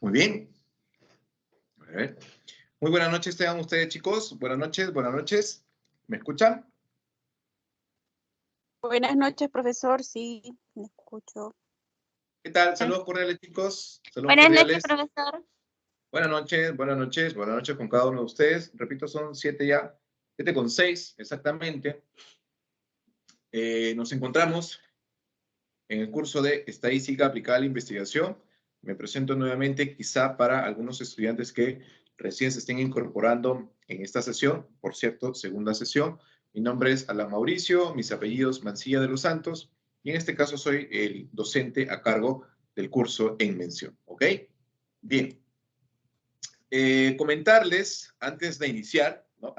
Muy bien. A ver. Muy buenas noches tengan ustedes, chicos. Buenas noches, buenas noches. ¿Me escuchan? Buenas noches, profesor. Sí, me escucho. ¿Qué tal? Saludos cordiales, chicos. Saludos Buenas cordiales. noches, profesor. Buenas noches, buenas noches, buenas noches con cada uno de ustedes. Repito, son 7 ya, 7:06 exactamente. Nos encontramos en el curso de Estadística Aplicada a la Investigación. Me presento nuevamente, quizá para algunos estudiantes que recién se estén incorporando en esta sesión. Por cierto, segunda sesión. Mi nombre es Alan Mauricio, mis apellidos Mancilla de los Santos, y en este caso soy el docente a cargo del curso en mención. ¿Ok? Bien. Comentarles, antes de iniciar, ¿no?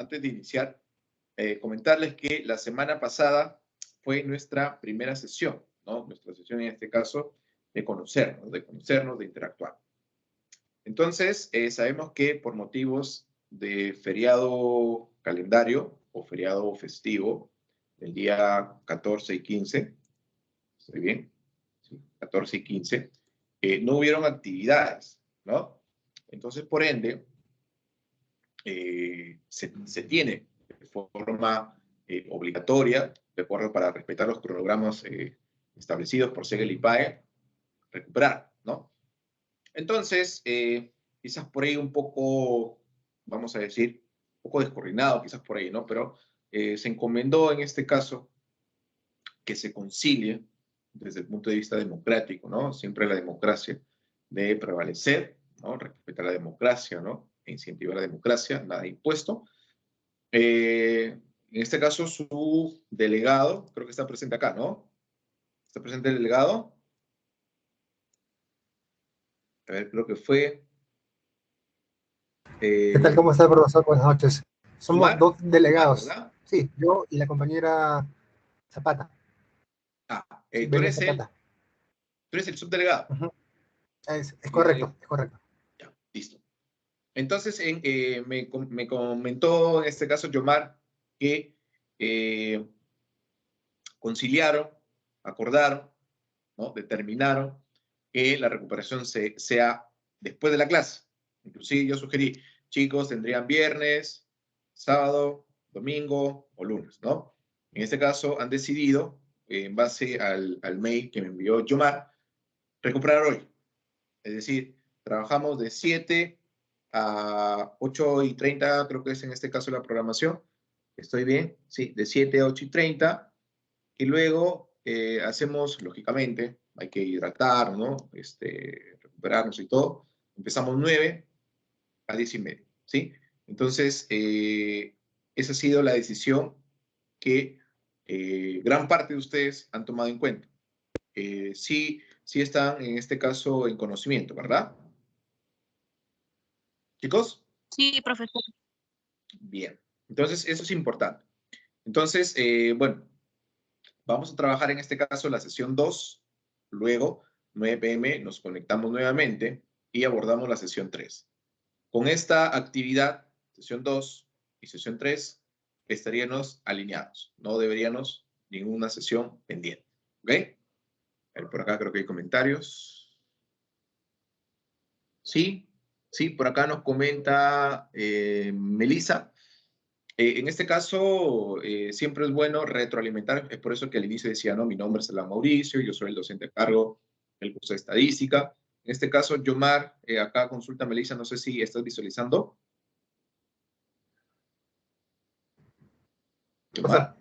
Comentarles que la semana pasada fue nuestra primera sesión, ¿no? Nuestra sesión en este caso de conocernos, de interactuar. Entonces, sabemos que por motivos de feriado calendario o feriado festivo, el día 14 y 15, ¿estoy bien? Sí, 14 y 15, no hubieron actividades, ¿no? Entonces, por ende, se tiene de forma obligatoria, de acuerdo para respetar los cronogramas establecidos por Segel y PAE, recuperar, ¿no? Entonces, quizás por ahí un poco, vamos a decir, un poco descoordinado, quizás por ahí, ¿no? Pero se encomendó en este caso que se concilie desde el punto de vista democrático, ¿no? Siempre la democracia debe prevalecer, ¿no? Respetar la democracia, ¿no? E incentivar la democracia, nada de impuesto. En este caso, su delegado, creo que está presente acá, ¿no? ¿Está presente el delegado? A ver, creo que fue... ¿Qué tal? ¿Cómo está, profesor? Buenas noches. Somos Omar, dos delegados. ¿verdad? Sí, yo y la compañera Zapata. Sí, Tú Belén eres Zapata. tú eres el subdelegado. Es correcto, es correcto. Ya, listo. Entonces, me comentó en este caso Yomar que conciliaron, acordaron, ¿no? Determinaron que la recuperación sea después de la clase. Inclusive yo sugerí, chicos, tendrían viernes, sábado, domingo o lunes, ¿no? En este caso han decidido, en base al mail que me envió Yomar, recuperar hoy. Es decir, trabajamos de 7 a 8:30, creo que es en este caso la programación. ¿Estoy bien? Sí, de 7 a 8:30. Y luego hacemos, lógicamente, hay que hidratar, ¿no? Recuperarnos y todo. Empezamos 9 a 10:30, ¿sí? Entonces, esa ha sido la decisión que gran parte de ustedes han tomado en cuenta. Sí están en este caso en conocimiento, ¿verdad? ¿Chicos? Sí, profesor. Bien. Entonces, eso es importante. Entonces, bueno, vamos a trabajar en este caso la sesión 2. Luego, 9 p.m., nos conectamos nuevamente y abordamos la sesión 3. Con esta actividad, sesión 2 y sesión 3, estaríamos alineados. No deberíamos ninguna sesión pendiente. ¿Ok? Por acá creo que hay comentarios. Sí, sí, por acá nos comenta Melissa. En este caso, siempre es bueno retroalimentar. Es por eso que al inicio decía, no, mi nombre es Alan Mauricio, yo soy el docente a cargo del curso de estadística. En este caso, Yomar, acá consulta a Melissa, no sé si estás visualizando. Yomar.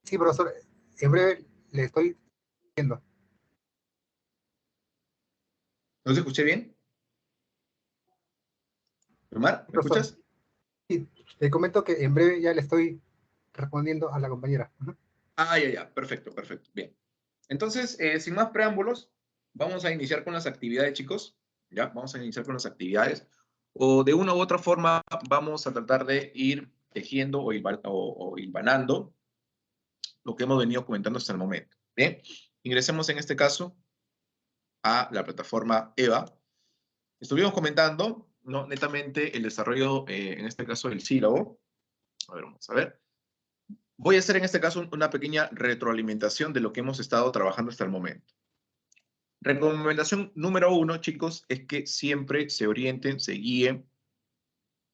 Sí, profesor, en breve le estoy viendo. ¿No se escuché bien? Yomar, ¿me Profesor, escuchas? sí, le comento que en breve ya le estoy respondiendo a la compañera. Ya, perfecto, perfecto, bien. Entonces, sin más preámbulos, vamos a iniciar con las actividades, chicos. Ya, vamos a iniciar con las actividades. O de una u otra forma, vamos a tratar de ir tejiendo o hilvanando lo que hemos venido comentando hasta el momento. Bien, ingresemos en este caso a la plataforma EVA. Estuvimos comentando, ¿no? Netamente el desarrollo, en este caso, del sílabo. A ver, vamos a ver. Voy a hacer en este caso una pequeña retroalimentación de lo que hemos estado trabajando hasta el momento. Recomendación número 1, chicos, es que siempre se orienten, se guíen,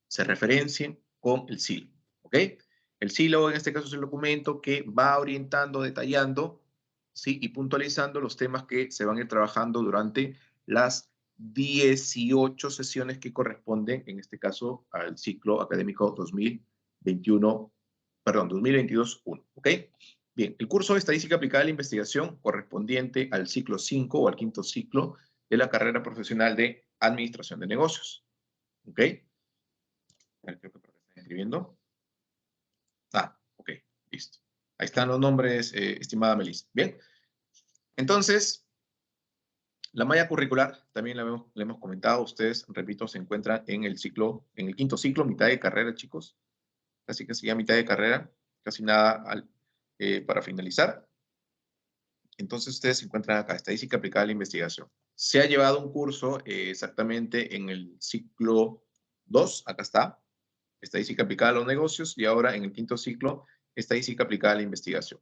se referencien con el silo, ¿ok? El silo, en este caso, es el documento que va orientando, detallando, ¿sí? Y puntualizando los temas que se van a ir trabajando durante las 18 sesiones que corresponden, en este caso, al ciclo académico 2022-1, ¿ok? Bien, el curso de Estadística Aplicada a la Investigación correspondiente al ciclo 5 o al quinto ciclo de la carrera profesional de Administración de Negocios, ¿ok? Creo que están escribiendo. Ah, ok, listo. Ahí están los nombres, estimada Melissa. Bien, entonces, la malla curricular, también la hemos comentado, ustedes, repito, se encuentran en el ciclo, en el quinto ciclo, mitad de carrera, chicos. Casi que ya mitad de carrera, casi nada para finalizar. Entonces, ustedes se encuentran acá, Estadística Aplicada a la Investigación. Se ha llevado un curso exactamente en el ciclo 2, acá está, Estadística Aplicada a los Negocios, y ahora en el quinto ciclo, Estadística Aplicada a la Investigación.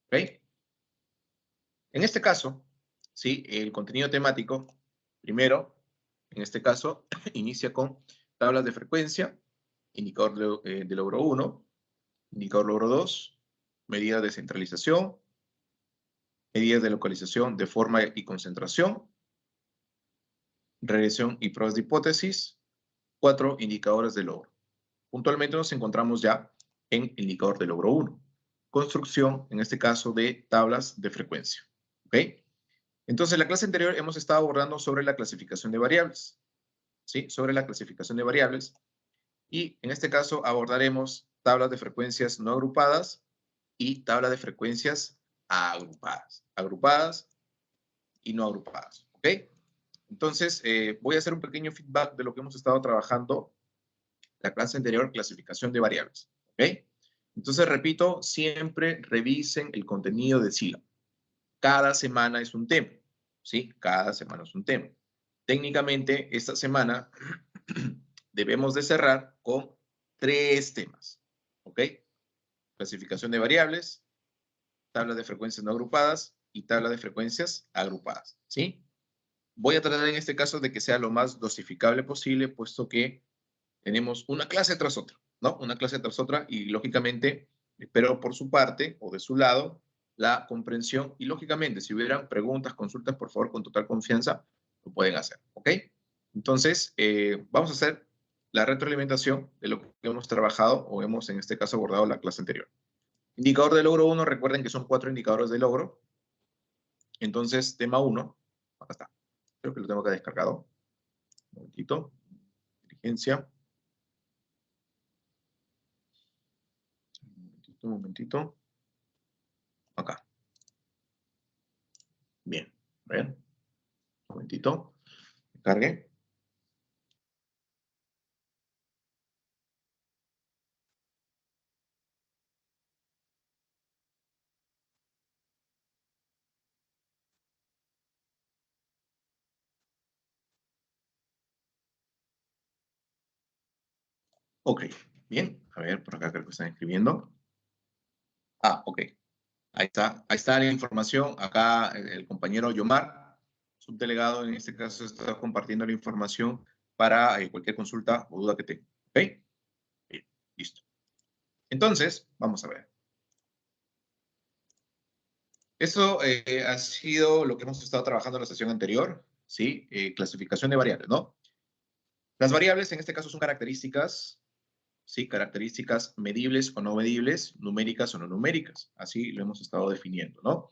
¿Ok? En este caso, ¿sí? El contenido temático, primero, en este caso, inicia con tablas de frecuencia, indicador de logro 1, indicador logro 2, medidas de centralización, medidas de localización de forma y concentración, regresión y pruebas de hipótesis, 4 indicadores de logro. Puntualmente nos encontramos ya en el indicador de logro 1. Construcción, en este caso, de tablas de frecuencia. ¿Ok? Entonces, en la clase anterior hemos estado abordando sobre la clasificación de variables. ¿Sí? Sobre la clasificación de variables. Y en este caso abordaremos tablas de frecuencias no agrupadas y tablas de frecuencias agrupadas. Agrupadas y no agrupadas. ¿Ok? Entonces, voy a hacer un pequeño feedback de lo que hemos estado trabajando la clase anterior, clasificación de variables. ¿Ok? Entonces, repito, siempre revisen el contenido de sílaba. Cada semana es un tema. ¿Sí? Cada semana es un tema. Técnicamente, esta semana debemos de cerrar con 3 temas. ¿Ok? Clasificación de variables, tabla de frecuencias no agrupadas y tabla de frecuencias agrupadas. ¿Sí? Voy a tratar en este caso de que sea lo más dosificable posible, puesto que tenemos una clase tras otra, ¿no? Una clase tras otra y lógicamente espero por su parte o de su lado la comprensión y lógicamente si hubieran preguntas, consultas, por favor, con total confianza, lo pueden hacer, ¿ok? Entonces, vamos a hacer la retroalimentación de lo que hemos trabajado o hemos en este caso abordado la clase anterior. Indicador de logro 1, recuerden que son 4 indicadores de logro. Entonces, tema 1, acá está. Creo que lo tengo acá descargado. Un momentito. Inteligencia. Un momentito. Acá. Bien. A ver. Un momentito. Cargue. Ok. Bien. A ver, por acá creo que están escribiendo. Ah, ok. Ahí está la información. Acá el compañero Yomar, subdelegado en este caso, está compartiendo la información para cualquier consulta o duda que tenga. ¿Ok? Bien, listo. Entonces, vamos a ver. Eso ha sido lo que hemos estado trabajando en la sesión anterior, ¿sí? Clasificación de variables, ¿no? Las variables en este caso son características, ¿sí? Características medibles o no medibles, numéricas o no numéricas. Así lo hemos estado definiendo, ¿no?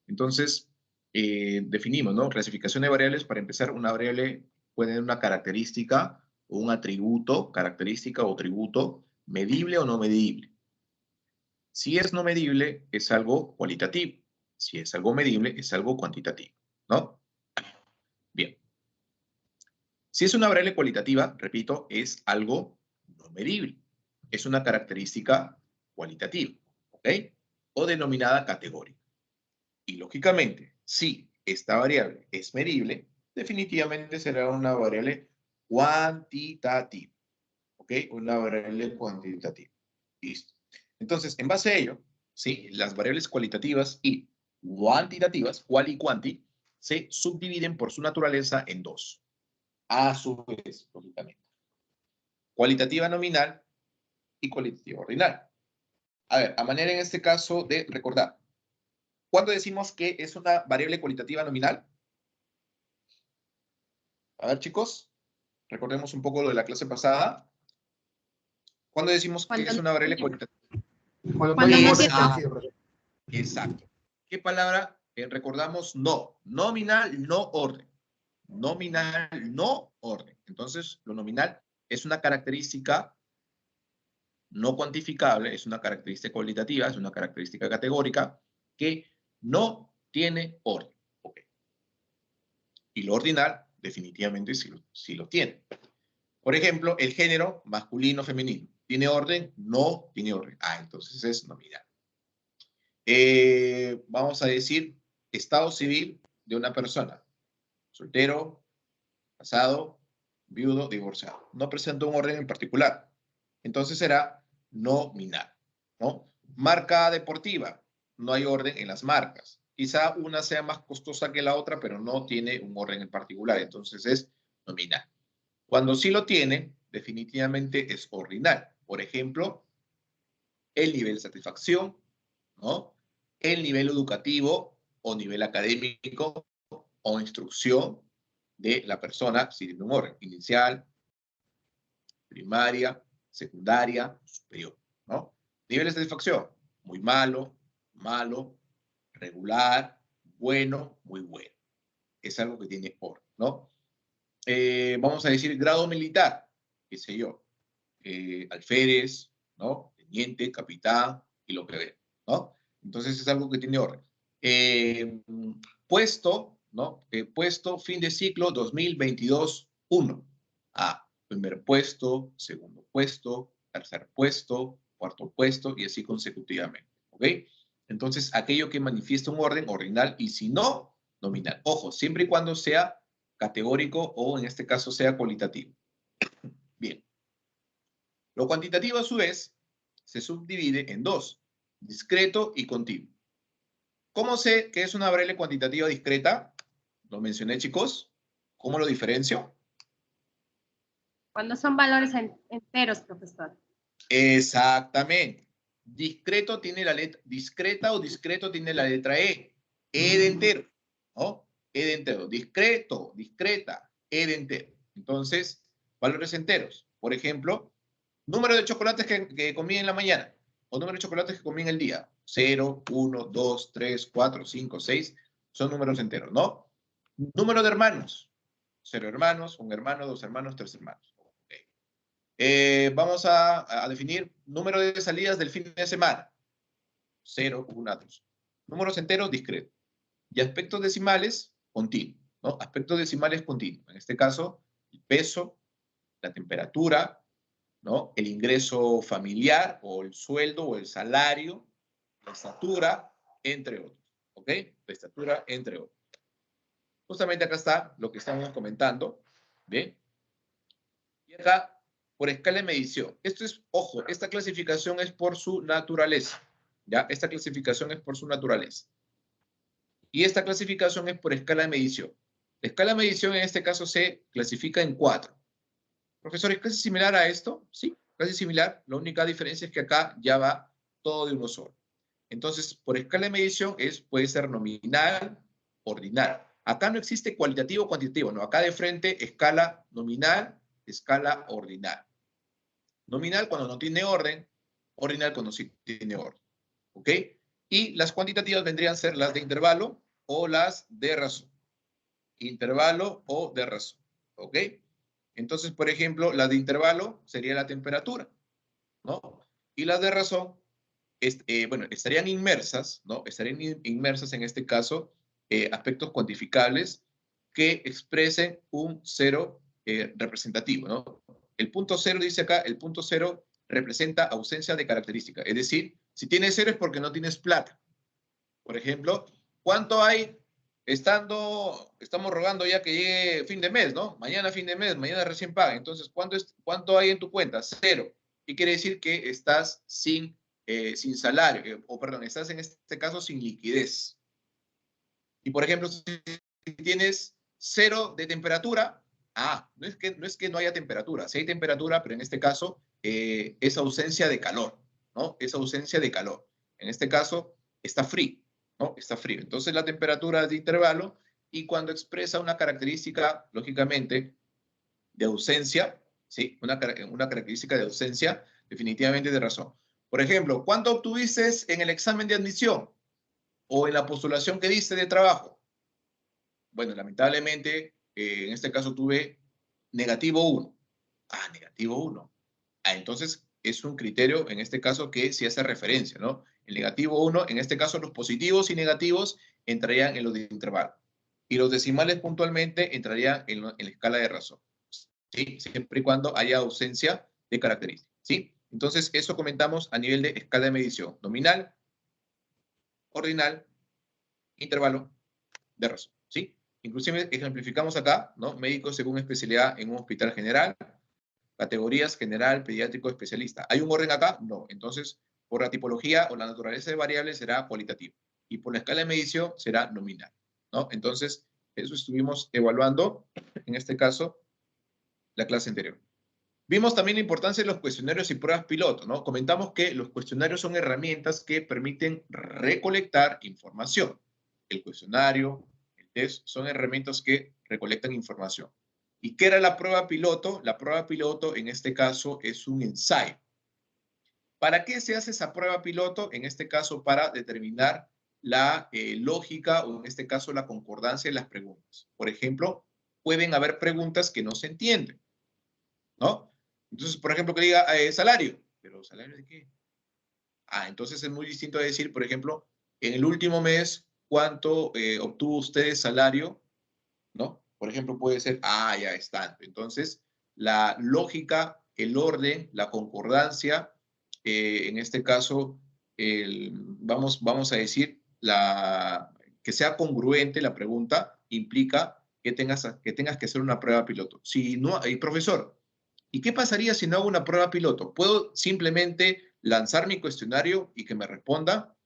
Entonces, definimos, ¿no? Clasificación de variables, para empezar, una variable puede tener una característica o un atributo, característica o atributo, medible o no medible. Si es no medible, es algo cualitativo. Si es algo medible, es algo cuantitativo, ¿no? Bien. Si es una variable cualitativa, repito, es algo no medible. Es una característica cualitativa, ¿ok? O denominada categórica. Y lógicamente, si esta variable es medible, definitivamente será una variable cuantitativa, ¿ok? Una variable cuantitativa. Listo. Entonces, en base a ello, ¿sí? Las variables cualitativas y cuantitativas, cual y cuanti, se subdividen por su naturaleza en dos. A su vez, lógicamente. Cualitativa nominal y cualitativa ordinal. A ver, a manera en este caso de recordar. ¿Cuándo decimos que es una variable cualitativa nominal? A ver, chicos, recordemos un poco lo de la clase pasada. ¿Cuándo decimos que es una variable cualitativa? Cuando no hay un orden Exacto. establecido, profesor. Exacto. ¿Qué palabra recordamos? No. Nominal, no orden. Nominal, no orden. Entonces, lo nominal es una característica no cuantificable, es una característica cualitativa, es una característica categórica que no tiene orden. Okay. Y lo ordinal, definitivamente, sí lo tiene. Por ejemplo, el género masculino, femenino. ¿Tiene orden? No tiene orden. Ah, entonces es nominal. Vamos a decir estado civil de una persona. Soltero, casado, viudo, divorciado. No presenta un orden en particular. Entonces será nominal, ¿no? Marca deportiva. No hay orden en las marcas. Quizá una sea más costosa que la otra, pero no tiene un orden en particular. Entonces es nominal. Cuando sí lo tiene, definitivamente es ordinal. Por ejemplo, el nivel de satisfacción, ¿no? El nivel educativo o nivel académico o instrucción de la persona, si tiene un orden inicial, primaria, secundaria, superior, ¿no? Nivel de satisfacción, muy malo, malo, regular, bueno, muy bueno. Es algo que tiene orden, ¿no? Vamos a decir grado militar, qué sé yo, alférez, ¿no? Teniente, capitán y lo que ve, ¿no? Entonces es algo que tiene orden. Puesto, ¿no? Puesto, fin de ciclo 2022-1. Ah, primer puesto, segundo puesto, tercer puesto, cuarto puesto y así consecutivamente, ¿ok? Entonces, aquello que manifiesta un orden ordinal y si no, nominal. Ojo, siempre y cuando sea categórico o en este caso sea cualitativo. Bien. Lo cuantitativo a su vez se subdivide en dos, discreto y continuo. ¿Cómo sé que es una variable cuantitativa discreta? Lo mencioné, chicos. ¿Cómo lo diferencio? Cuando son valores enteros, profesor. Exactamente. Discreto tiene la letra, discreta o discreto tiene la letra E. E de entero, ¿no? E de entero. Discreto, discreta, E de entero. Entonces, valores enteros. Por ejemplo, número de chocolates que comí en la mañana o número de chocolates que comí en el día. 0, 1, 2, 3, 4, 5, 6. Son números enteros, ¿no? Número de hermanos. 0 hermanos, 1 hermano, 2 hermanos, 3 hermanos. Vamos a definir número de salidas del fin de semana. 0, 1, 2. Números enteros, discretos. Y aspectos decimales, continuos, ¿no? Aspectos decimales continuos. En este caso, el peso, la temperatura, ¿no? El ingreso familiar o el sueldo o el salario, la estatura, entre otros. ¿Ok? La estatura, entre otros. Justamente acá está lo que estamos comentando. ¿Bien? Y acá por escala de medición. Esto es, ojo, esta clasificación es por su naturaleza. ¿Ya? Esta clasificación es por su naturaleza. Y esta clasificación es por escala de medición. La escala de medición en este caso se clasifica en 4. Profesor, ¿es casi similar a esto? Sí, casi similar. La única diferencia es que acá ya va todo de uno solo. Entonces, por escala de medición puede ser nominal, ordinal. Acá no existe cualitativo o cuantitativo, no. Acá de frente, escala nominal, escala ordinal. Nominal cuando no tiene orden, ordinal cuando sí tiene orden. ¿Ok? Y las cuantitativas vendrían a ser las de intervalo o las de razón. Intervalo o de razón. ¿Ok? Entonces, por ejemplo, las de intervalo sería la temperatura, ¿no? Y las de razón, bueno, estarían inmersas, ¿no? Estarían inmersas en este caso aspectos cuantificables que expresen un cero representativo, ¿no? El punto cero dice acá, el punto cero representa ausencia de característica. Es decir, si tienes cero es porque no tienes plata. Por ejemplo, ¿cuánto hay estamos rogando ya que llegue fin de mes, ¿no? Mañana fin de mes, mañana recién paga. Entonces, ¿cuánto hay en tu cuenta? 0. ¿Qué quiere decir? Que estás sin salario, o perdón, estás en este caso sin liquidez. Y por ejemplo, si tienes 0 de temperatura, no es que no haya temperatura, sí hay temperatura, pero en este caso es ausencia de calor, ¿no? Es ausencia de calor. En este caso está frío, ¿no? Está frío. Entonces la temperatura es de intervalo y cuando expresa una característica, lógicamente, de ausencia, ¿sí? Una característica de ausencia, definitivamente de razón. Por ejemplo, ¿cuánto obtuviste en el examen de admisión o en la postulación que diste de trabajo? Bueno, lamentablemente, en este caso tuve negativo 1. Negativo 1. Entonces es un criterio, en este caso, que sí hace referencia, ¿no? El negativo 1, en este caso los positivos y negativos entrarían en los de intervalo. Y los decimales puntualmente entrarían en la escala de razón. ¿Sí? Siempre y cuando haya ausencia de características. ¿Sí? Entonces, eso comentamos a nivel de escala de medición. Nominal, ordinal, intervalo, de razón. ¿Sí? Inclusive ejemplificamos acá, ¿no? Médico según especialidad en un hospital general, categorías general, pediátrico, especialista. ¿Hay un orden acá? No. Entonces, por la tipología o la naturaleza de variables será cualitativo. Y por la escala de medición será nominal, ¿no? Entonces, eso estuvimos evaluando, en este caso, la clase anterior. Vimos también la importancia de los cuestionarios y pruebas piloto, ¿no? Comentamos que los cuestionarios son herramientas que permiten recolectar información. El cuestionario, el test, son herramientas que recolectan información. ¿Y qué era la prueba piloto? La prueba piloto, en este caso, es un ensayo. ¿Para qué se hace esa prueba piloto? En este caso, para determinar la lógica o, en este caso, la concordancia de las preguntas. Por ejemplo, pueden haber preguntas que no se entienden, ¿no? Entonces, por ejemplo, que diga salario. ¿Pero salario de qué? Entonces es muy distinto a decir, por ejemplo, en el último mes, ¿cuánto obtuvo usted de salario? ¿No? Por ejemplo, puede ser, ya es tanto. Entonces, la lógica, el orden, la concordancia, en este caso, vamos a decir, que sea congruente la pregunta, implica que tengas que hacer una prueba piloto. Si no, profesor, ¿y qué pasaría si no hago una prueba piloto? ¿Puedo simplemente lanzar mi cuestionario y que me responda?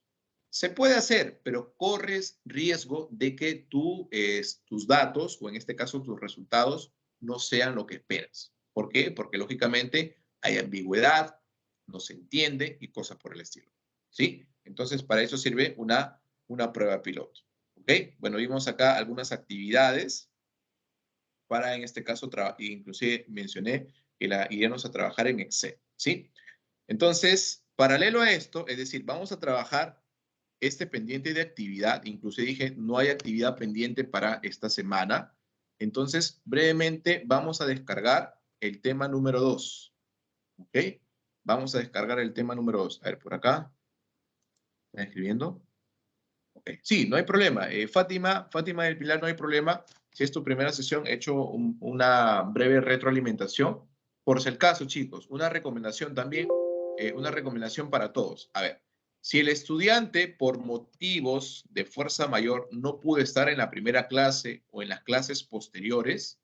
Se puede hacer, pero corres riesgo de que tus datos, o en este caso tus resultados, no sean lo que esperas. ¿Por qué? Porque lógicamente hay ambigüedad, no se entiende y cosas por el estilo. ¿Sí? Entonces, para eso sirve una prueba piloto. ¿Ok? Bueno, vimos acá algunas actividades para, en este caso, inclusive mencioné que iríamos a trabajar en Excel. ¿Sí? Entonces, paralelo a esto, es decir, vamos a trabajar este pendiente de actividad, incluso dije, no hay actividad pendiente para esta semana. Entonces, brevemente, vamos a descargar el tema número 2. ¿Ok? Vamos a descargar el tema número 2. A ver, por acá. ¿Están escribiendo? Ok. Sí, no hay problema. Fátima del Pilar, no hay problema. Si es tu primera sesión, he hecho una breve retroalimentación. Por si el caso, chicos, una recomendación también, una recomendación para todos. A ver, si el estudiante por motivos de fuerza mayor no pudo estar en la primera clase o en las clases posteriores,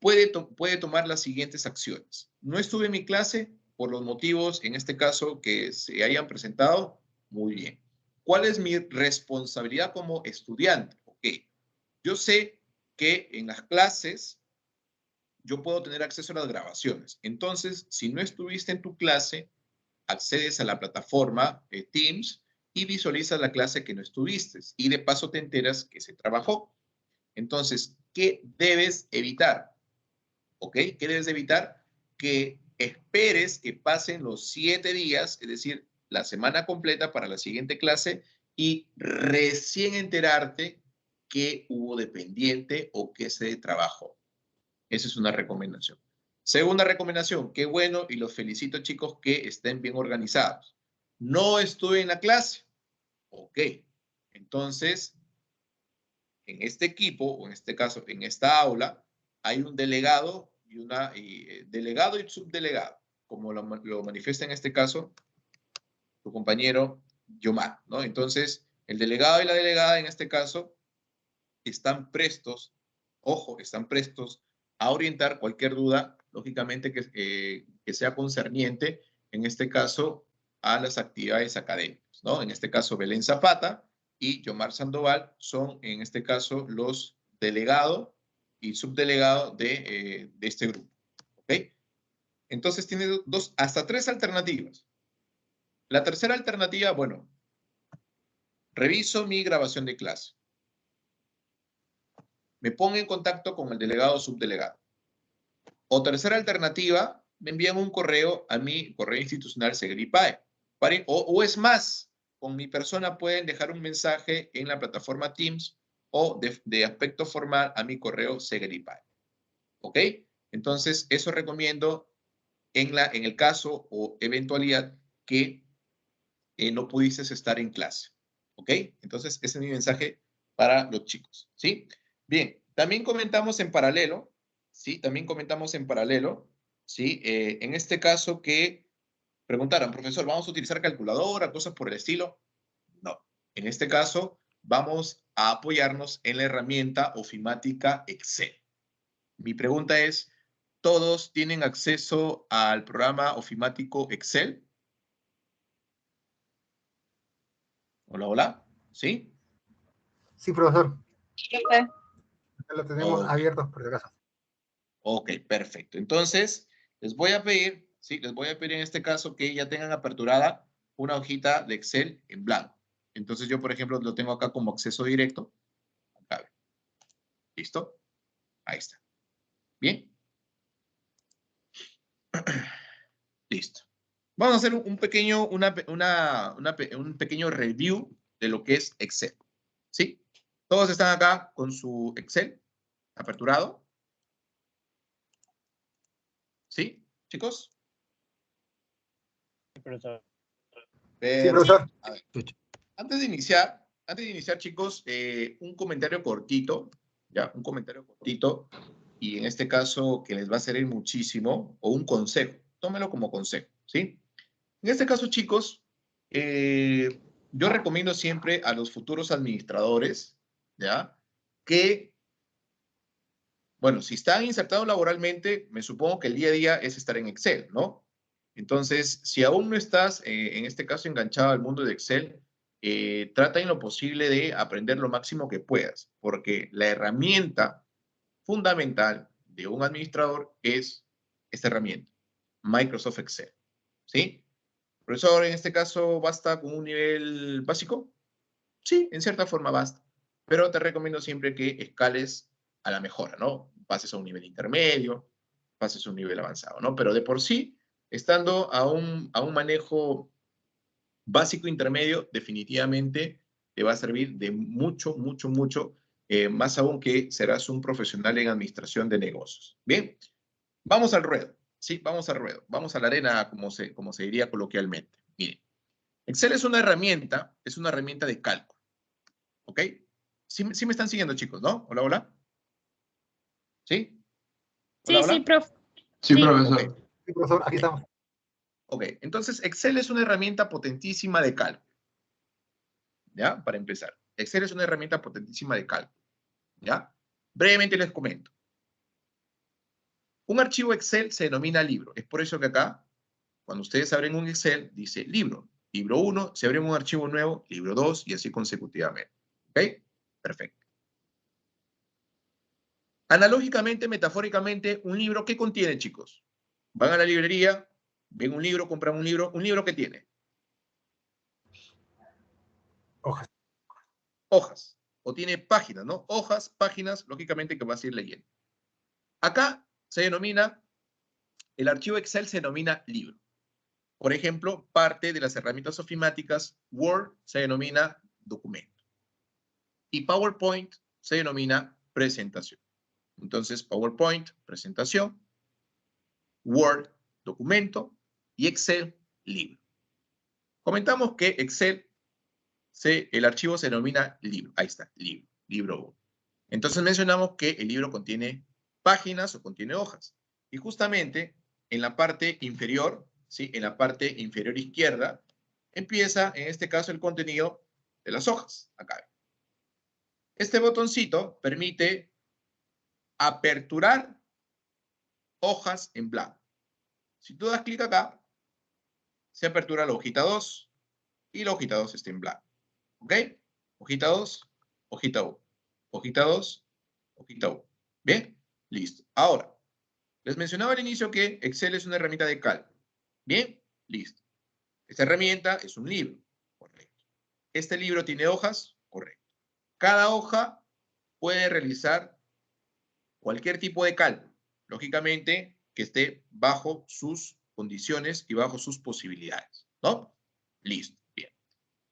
puede tomar las siguientes acciones. No estuve en mi clase por los motivos, en este caso, que se hayan presentado. Muy bien. ¿Cuál es mi responsabilidad como estudiante? Ok, yo sé que en las clases yo puedo tener acceso a las grabaciones. Entonces, si no estuviste en tu clase, accedes a la plataforma Teams y visualizas la clase que no estuviste. Y de paso te enteras que se trabajó. Entonces, ¿qué debes evitar? ¿Ok? ¿Qué debes evitar? Que esperes que pasen los 7 días, es decir, la semana completa para la siguiente clase y recién enterarte que hubo de pendiente o que se trabajó. Esa es una recomendación. Segunda recomendación, qué bueno y los felicito, chicos, que estén bien organizados. No estuve en la clase. Ok. Entonces, en este equipo, o en este caso, en esta aula, hay un delegado delegado y subdelegado, como lo manifiesta en este caso tu compañero Yomar, ¿no? Entonces, el delegado y la delegada en este caso están prestos, ojo, están prestos a orientar cualquier duda, lógicamente que sea concerniente, en este caso, a las actividades académicas, ¿no? En este caso, Belén Zapata y Yomar Sandoval son, en este caso, los delegados y subdelegados de este grupo. ¿Ok? Entonces tiene hasta tres alternativas. La tercera alternativa, bueno, reviso mi grabación de clase. Me pongo en contacto con el delegado o subdelegado. O tercera alternativa, me envían un correo a mi correo institucional Segripae. O es más, con mi persona pueden dejar un mensaje en la plataforma Teams o de aspecto formal a mi correo Segripae. ¿Ok? Entonces, eso recomiendo en el caso o eventualidad que no pudieses estar en clase. ¿Ok? Entonces, ese es mi mensaje para los chicos. ¿Sí? Bien, también comentamos en paralelo, ¿sí? También comentamos en paralelo, ¿sí? En este caso que preguntaron, profesor, ¿vamos a utilizar calculadora, cosas por el estilo? No. En este caso, vamos a apoyarnos en la herramienta ofimática Excel. Mi pregunta es, ¿todos tienen acceso al programa ofimático Excel? Hola, hola. ¿Sí? Sí, profesor. Profe. Lo tenemos Ok. abierto por si acaso. Ok, perfecto. Entonces, les voy a pedir, sí, les voy a pedir en este caso que ya tengan aperturada una hojita de Excel en blanco. Entonces, yo, por ejemplo, lo tengo acá como acceso directo. Acá. ¿Listo? Ahí está. Bien. Listo. Vamos a hacer un pequeño, un pequeño review de lo que es Excel. ¿Sí? Todos están acá con su Excel aperturado. ¿Sí, chicos? Sí, Perfecto. profesor. A ver, antes de iniciar, chicos, un comentario cortito, ¿ya? Un comentario cortito, y en este caso que les va a servir muchísimo, o un consejo, tómelo como consejo, ¿sí? En este caso, chicos, yo recomiendo siempre a los futuros administradores, ¿ya? Que, bueno, si están insertados laboralmente, me supongo que el día a día es estar en Excel, ¿no? Entonces, si aún no estás, en este caso, enganchado al mundo de Excel, trata en lo posible de aprender lo máximo que puedas, porque la herramienta fundamental de un administrador es esta herramienta, Microsoft Excel, ¿sí? Profesor, en este caso, ¿basta con un nivel básico? Sí, en cierta forma basta, pero te recomiendo siempre que escales a la mejora, ¿no? Pases a un nivel intermedio, pases a un nivel avanzado, ¿no? Pero de por sí, estando a un manejo básico intermedio, definitivamente te va a servir de mucho, mucho, mucho, más aún que serás un profesional en administración de negocios. Bien, vamos al ruedo, ¿sí? Vamos al ruedo, vamos a la arena, como se diría coloquialmente. Miren, Excel es una herramienta de cálculo, ¿ok? Sí me están siguiendo, chicos, ¿no? Hola, hola. ¿Sí? Hola, Sí, sí, hola. profe. Sí, Sí. profesor. Ok, Sí, profesor, aquí ok. estamos. Ok, entonces Excel es una herramienta potentísima de cálculo, ¿ya? Para empezar, Excel es una herramienta potentísima de cálculo, ¿ya? Brevemente les comento. Un archivo Excel se denomina libro. Es por eso que acá, cuando ustedes abren un Excel, dice libro. Libro 1, se abre un archivo nuevo, libro 2 y así consecutivamente. ¿Ok? Perfecto. Analógicamente, metafóricamente, un libro, ¿qué contiene, chicos? Van a la librería, ven un libro, compran un libro ¿qué tiene? Hojas. Hojas. O tiene páginas, ¿no? Hojas, páginas, lógicamente que vas a ir leyendo. Acá se denomina, el archivo Excel se denomina libro. Por ejemplo, parte de las herramientas ofimáticas, Word se denomina documento. Y PowerPoint se denomina presentación. Entonces, PowerPoint, presentación, Word, documento y Excel, libro. Comentamos que Excel, el archivo se denomina libro. Ahí está, libro 1. Entonces mencionamos que el libro contiene páginas o contiene hojas. Y justamente en la parte inferior, ¿sí? En la parte inferior izquierda, empieza, en este caso, el contenido de las hojas. Acá. Este botoncito permite aperturar hojas en blanco. Si tú das clic acá, se apertura la hojita 2 y la hojita 2 está en blanco. ¿Ok? hojita 2, hojita 1, hojita 2, hojita 1. ¿Bien? Listo. Ahora, les mencionaba al inicio que Excel es una herramienta de cálculo. ¿Bien? Listo. Esta herramienta es un libro. Correcto. ¿Este libro tiene hojas? Correcto. Cada hoja puede realizar cualquier tipo de cálculo. Lógicamente, que esté bajo sus condiciones y bajo sus posibilidades. ¿No? Listo. Bien.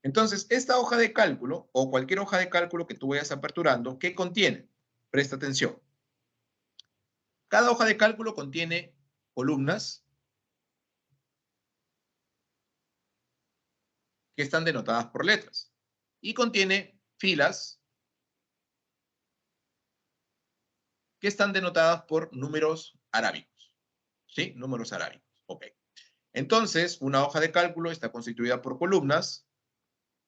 Entonces, esta hoja de cálculo o cualquier hoja de cálculo que tú vayas aperturando, ¿qué contiene? Presta atención. Cada hoja de cálculo contiene columnas que están denotadas por letras y contiene filas que están denotadas por números arábicos. ¿Sí? Números arábicos. Ok. Entonces, una hoja de cálculo está constituida por columnas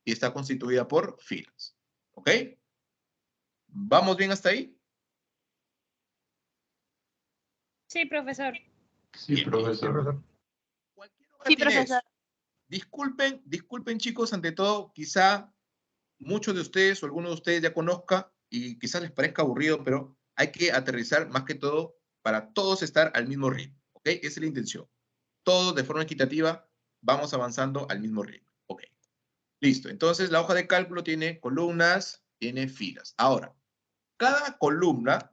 y está constituida por filas. ¿Ok? ¿Vamos bien hasta ahí? Sí, profesor. Sí, Bien. Sí, profesor. profesor. Cualquier hoja Sí, tiene profesor. eso. Disculpen chicos, ante todo, quizá muchos de ustedes o algunos de ustedes ya conozca y quizás les parezca aburrido, pero hay que aterrizar más que todo para todos estar al mismo ritmo, ¿ok? Esa es la intención. Todos de forma equitativa vamos avanzando al mismo ritmo, ¿ok? Listo, entonces la hoja de cálculo tiene columnas, tiene filas. Ahora, cada columna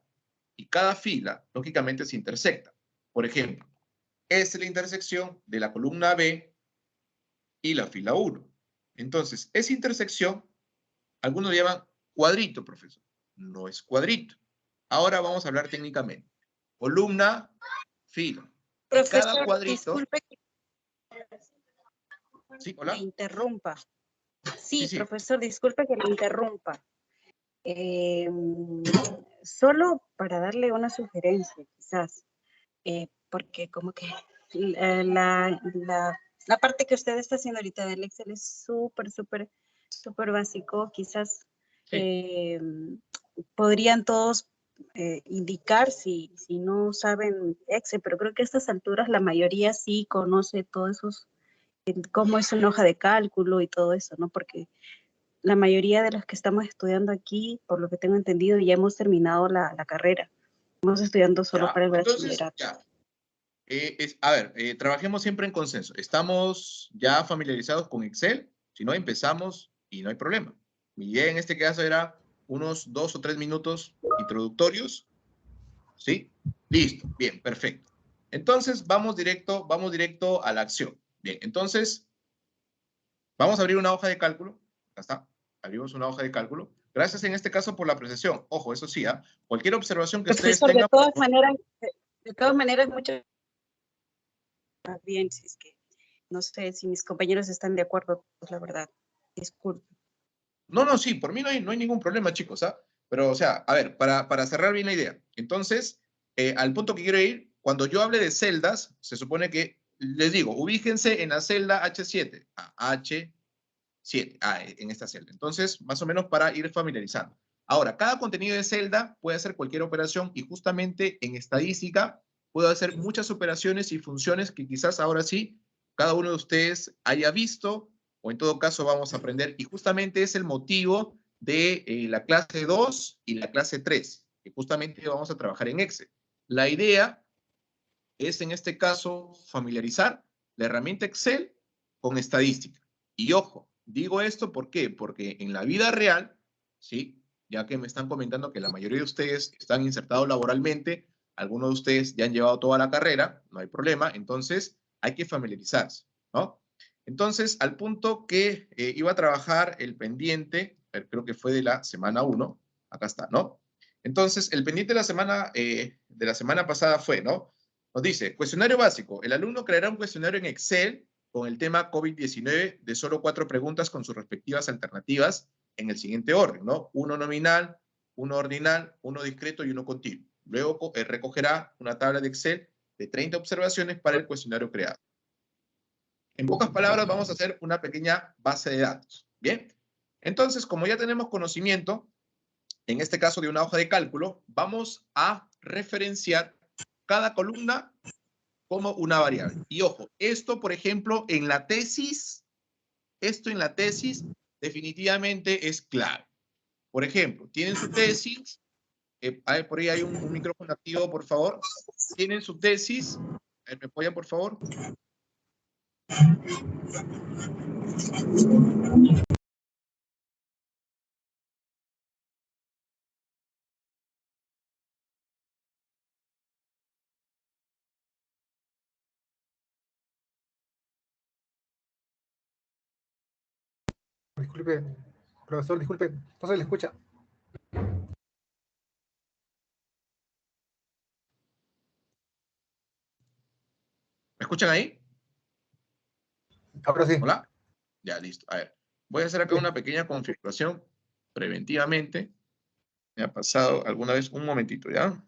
y cada fila, lógicamente, se intersecta. Por ejemplo, esta es la intersección de la columna B y la fila 1. Entonces, esa intersección, algunos le llaman cuadrito, profesor. No es cuadrito. Ahora vamos a hablar técnicamente. Columna, fila. Cada Profesor, cuadrito... disculpe que ¿Sí? le ¿Hola? interrumpa. Sí, Sí, sí. profesor, disculpe que le interrumpa. Eh, Solo para darle una sugerencia, quizás, porque como que la parte que usted está haciendo ahorita del Excel es súper básico. Quizás Sí. eh, podrían todos indicar si no saben Excel, pero creo que a estas alturas la mayoría sí conoce todos esos, cómo es una hoja de cálculo y todo eso, ¿no? Porque la mayoría de los que estamos estudiando aquí, por lo que tengo entendido, ya hemos terminado la carrera. Estamos estudiando solo Ya. para el Entonces, bachillerato. ya. A ver, trabajemos siempre en consenso. ¿Estamos ya familiarizados con Excel? Si no, empezamos y no hay problema. Mi idea en este caso era unos 2 o 3 minutos introductorios. ¿Sí? Listo. Bien, perfecto. Entonces, vamos directo a la acción. Bien, entonces, vamos a abrir una hoja de cálculo. Acá está. Abrimos una hoja de cálculo. Gracias en este caso por la apreciación. Ojo, eso sí, cualquier observación que ustedes Profesor, tengan. de todas maneras, mucho más bien, si es que no sé si mis compañeros están de acuerdo, pues la verdad, disculpe. No, sí, por mí no hay ningún problema, chicos, ¿ah? Pero, o sea, a ver, para cerrar bien la idea. Entonces, al punto que quiero ir, cuando yo hable de celdas, se supone que, les digo, ubíquense en la celda H7, H7, en esta celda. Entonces, más o menos para ir familiarizando. Ahora, cada contenido de celda puede hacer cualquier operación y justamente en estadística puedo hacer muchas operaciones y funciones que quizás ahora sí cada uno de ustedes haya visto o en todo caso vamos a aprender. Y justamente es el motivo de la clase 2 y la clase 3, que justamente vamos a trabajar en Excel. La idea es en este caso familiarizar la herramienta Excel con estadística. Y ojo, digo esto ¿por qué? Porque en la vida real, ¿sí? Ya que me están comentando que la mayoría de ustedes están insertados laboralmente, algunos de ustedes ya han llevado toda la carrera, no hay problema, entonces hay que familiarizarse, ¿no? Entonces, al punto que iba a trabajar el pendiente, creo que fue de la semana 1, acá está, ¿no? Entonces, el pendiente de la semana pasada fue, ¿no? Nos dice, cuestionario básico. El alumno creará un cuestionario en Excel con el tema COVID-19 de solo 4 preguntas con sus respectivas alternativas en el siguiente orden, ¿no? 1 nominal, 1 ordinal, 1 discreto y 1 continuo. Luego recogerá una tabla de Excel de 30 observaciones para el cuestionario creado. En pocas palabras, vamos a hacer una pequeña base de datos. Bien. Entonces, como ya tenemos conocimiento, en este caso de una hoja de cálculo, vamos a referenciar cada columna como una variable. Y ojo, esto, por ejemplo, en la tesis definitivamente es clave. Por ejemplo, tienen su tesis, por ahí hay un micrófono activo, por favor. Tienen su tesis, ¿me apoyan, por favor? Disculpe, profesor, disculpe, no se le escucha. ¿Me escuchan ahí? Ahora sí. ¿Hola? Ya, listo. A ver, voy a hacer acá una pequeña configuración preventivamente. Me ha pasado alguna vez, un momentito, ¿ya?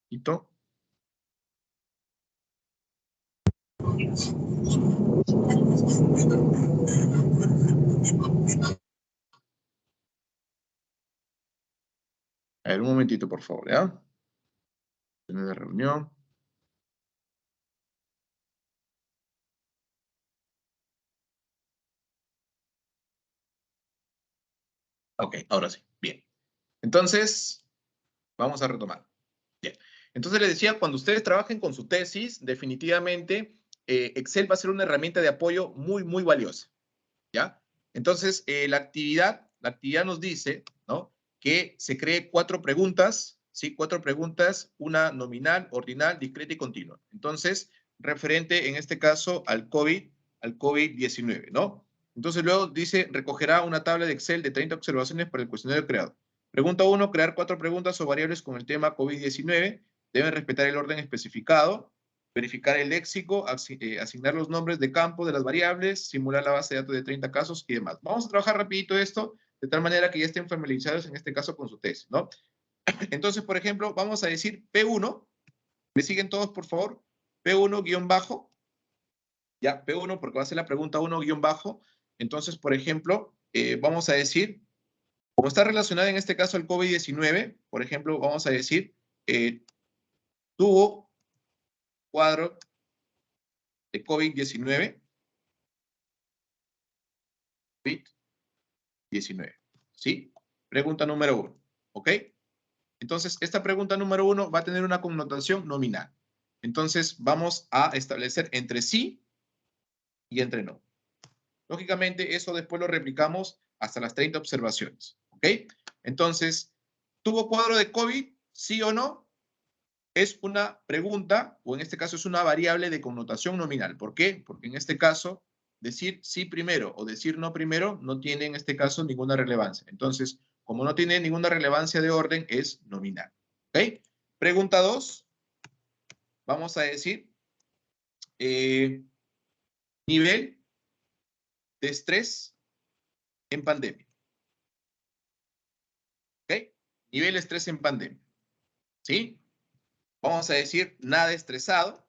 ¿Listo? A ver, un momentito, por favor, ¿ya? Tener reunión. Ok, ahora sí. Bien. Entonces, vamos a retomar. Bien. Entonces les decía, cuando ustedes trabajen con su tesis, definitivamente Excel va a ser una herramienta de apoyo muy, muy valiosa. ¿Ya? Entonces, la actividad nos dice, ¿no? Que se cree 4 preguntas, ¿sí? 4 preguntas, una nominal, ordinal, discreta y continua. Entonces, referente en este caso al COVID-19, ¿no? Entonces, luego dice, recogerá una tabla de Excel de 30 observaciones para el cuestionario creado. Pregunta 1, crear 4 preguntas o variables con el tema COVID-19. Deben respetar el orden especificado. Verificar el léxico, asignar los nombres de campo de las variables, simular la base de datos de 30 casos y demás. Vamos a trabajar rapidito esto, de tal manera que ya estén familiarizados en este caso con su tesis, ¿no? Entonces, por ejemplo, vamos a decir P1, ¿me siguen todos, por favor? P1 guión bajo, ya, P1 porque va a ser la pregunta 1 guión bajo. Entonces, por ejemplo, vamos a decir, como está relacionada en este caso al COVID-19, por ejemplo, vamos a decir, tuvo cuadro de COVID-19, COVID-19, ¿sí? Pregunta número 1, ¿ok? Entonces, esta pregunta número 1 va a tener una connotación nominal. Entonces, vamos a establecer entre sí y entre no. Lógicamente, eso después lo replicamos hasta las 30 observaciones, ¿ok? Entonces, ¿tuvo cuadro de COVID? ¿Sí o no? Es una pregunta, o en este caso es una variable de connotación nominal. ¿Por qué? Porque en este caso, decir sí primero o decir no primero no tiene en este caso ninguna relevancia. Entonces, como no tiene ninguna relevancia de orden, es nominal. ¿Ok? Pregunta 2. Vamos a decir nivel de estrés en pandemia. ¿Ok? Nivel de estrés en pandemia. ¿Sí? Vamos a decir nada estresado.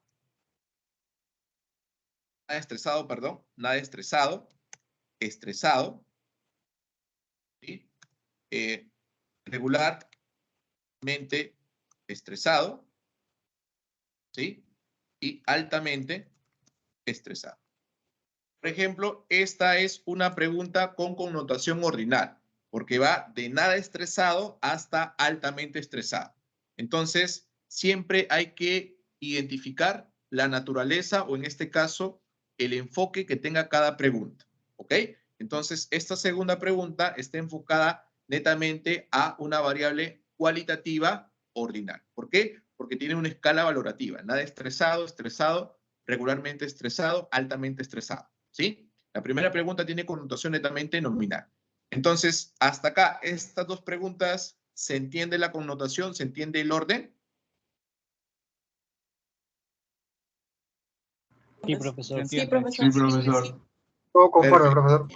Nada estresado, perdón. Nada estresado. Estresado. ¿Sí? Regularmente estresado, ¿sí? Y altamente estresado. Por ejemplo, esta es una pregunta con connotación ordinal, porque va de nada estresado hasta altamente estresado. Entonces, siempre hay que identificar la naturaleza o en este caso, el enfoque que tenga cada pregunta, ¿ok? Entonces, esta segunda pregunta está enfocada netamente a una variable cualitativa ordinal. ¿Por qué? Porque tiene una escala valorativa. Nada estresado, estresado, regularmente estresado, altamente estresado. ¿Sí? La primera pregunta tiene connotación netamente nominal. Entonces, hasta acá, estas dos preguntas, ¿se entiende la connotación? ¿Se entiende el orden? Sí, profesor. Sí, profesor. Sí, profesor. Todo conforme, Perfecto. profesor.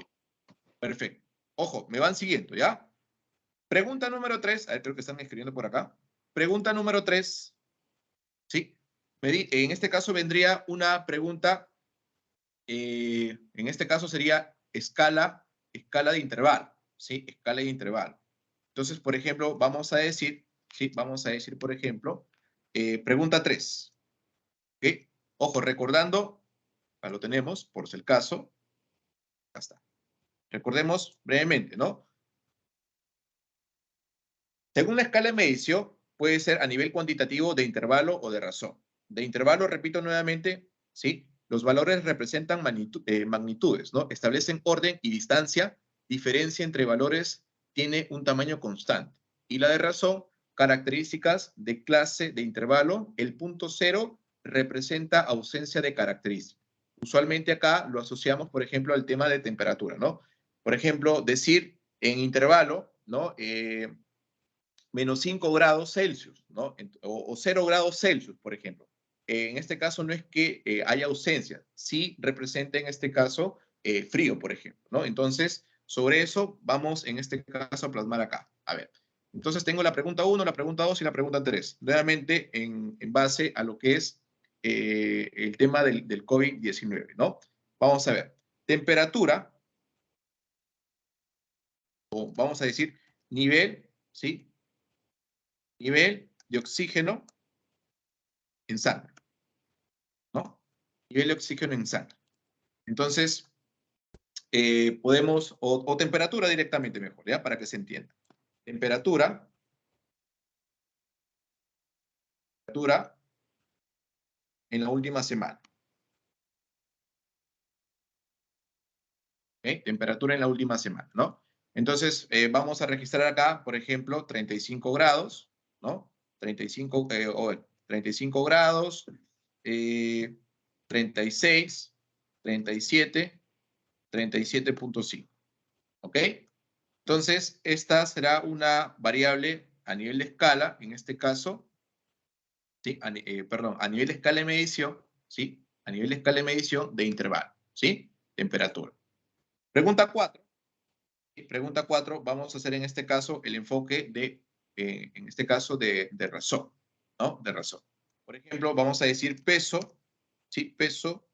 Perfecto. Ojo, me van siguiendo, ¿ya? Pregunta número 3, a ver, creo que están escribiendo por acá. Pregunta número 3, ¿sí? En este caso vendría una pregunta, en este caso sería escala de intervalo, ¿sí? Escala de intervalo. Entonces, por ejemplo, vamos a decir, ¿sí? Vamos a decir, por ejemplo, pregunta 3. ¿Ok? Ojo, recordando, lo tenemos, por si el caso, ya está. Recordemos brevemente, ¿no? Según la escala de medición, puede ser a nivel cuantitativo, de intervalo o de razón. De intervalo, repito nuevamente, ¿sí? Los valores representan magnitudes, ¿no? Establecen orden y distancia. Diferencia entre valores tiene un tamaño constante. Y la de razón, características de clase de intervalo. El punto cero representa ausencia de características. Usualmente acá lo asociamos, por ejemplo, al tema de temperatura, ¿no? Por ejemplo, decir en intervalo, ¿no? Menos 5 grados Celsius, ¿no? O 0 grados Celsius, por ejemplo. En este caso no es que haya ausencia, sí representa en este caso frío, por ejemplo, ¿no? Entonces, sobre eso vamos en este caso a plasmar acá. A ver, entonces tengo la pregunta 1, la pregunta 2 y la pregunta 3. Nuevamente en base a lo que es el tema del COVID-19, ¿no? Vamos a ver, temperatura, o vamos a decir nivel, ¿sí? Nivel de oxígeno en sangre, ¿no? Nivel de oxígeno en sangre. Entonces, podemos, o temperatura directamente mejor, ¿ya? Para que se entienda. Temperatura en la última semana. ¿Okay? Temperatura en la última semana, ¿no? Entonces, vamos a registrar acá, por ejemplo, 35 grados, ¿no? 35 grados, 36, 37, 37.5. ¿Ok? Entonces, esta será una variable a nivel de escala, en este caso, ¿sí? Perdón, a nivel de escala de medición, ¿sí? A nivel de escala de medición de intervalo, ¿sí? Temperatura. Pregunta 4. Pregunta 4, vamos a hacer en este caso el enfoque de, en este caso, de razón, ¿no? De razón. Por ejemplo, vamos a decir peso, ¿sí? Peso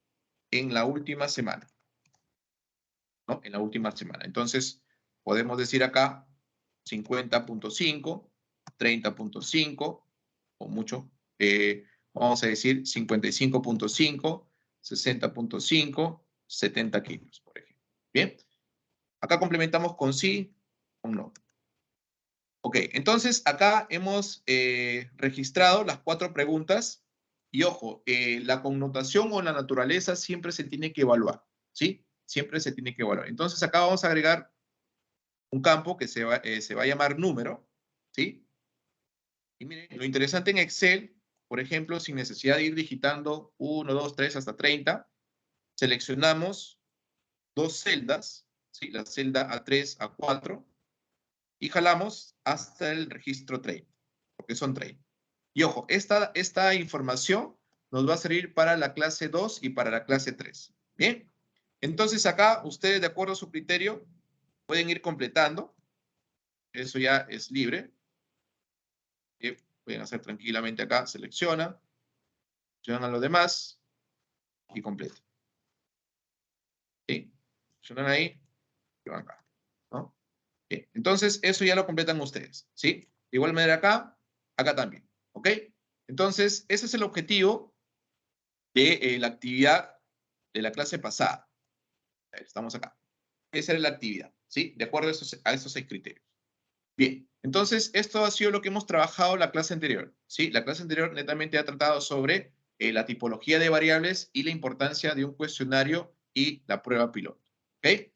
en la última semana, ¿no? En la última semana. Entonces, podemos decir acá 50.5, 30.5, o mucho, vamos a decir 55.5, 60.5, 70 kilos, por ejemplo. Bien, acá complementamos con sí o no. Ok, entonces acá hemos registrado las 4 preguntas y ojo, la connotación o la naturaleza siempre se tiene que evaluar, ¿sí? Siempre se tiene que evaluar. Entonces acá vamos a agregar un campo que se va a llamar número, ¿sí? Y miren, lo interesante en Excel, por ejemplo, sin necesidad de ir digitando 1, 2, 3 hasta 30, seleccionamos 2 celdas, ¿sí? La celda A3, A4, y jalamos hasta el registro 30, porque son 30. Y ojo, esta información nos va a servir para la clase 2 y para la clase 3. Bien, entonces acá ustedes, de acuerdo a su criterio, pueden ir completando. Eso ya es libre. Pueden hacer tranquilamente acá, seleccionan lo demás y completa. ¿Sí? Seleccionan ahí y van acá, ¿no? Bien. Entonces, eso ya lo completan ustedes, ¿sí? De igual manera acá, acá también, ¿ok? Entonces, ese es el objetivo de la actividad de la clase pasada. Estamos acá. Esa era la actividad, ¿sí? De acuerdo a esos 6 criterios. Bien, entonces esto ha sido lo que hemos trabajado la clase anterior, ¿sí? La clase anterior netamente ha tratado sobre la tipología de variables y la importancia de un cuestionario y la prueba piloto, ¿ok?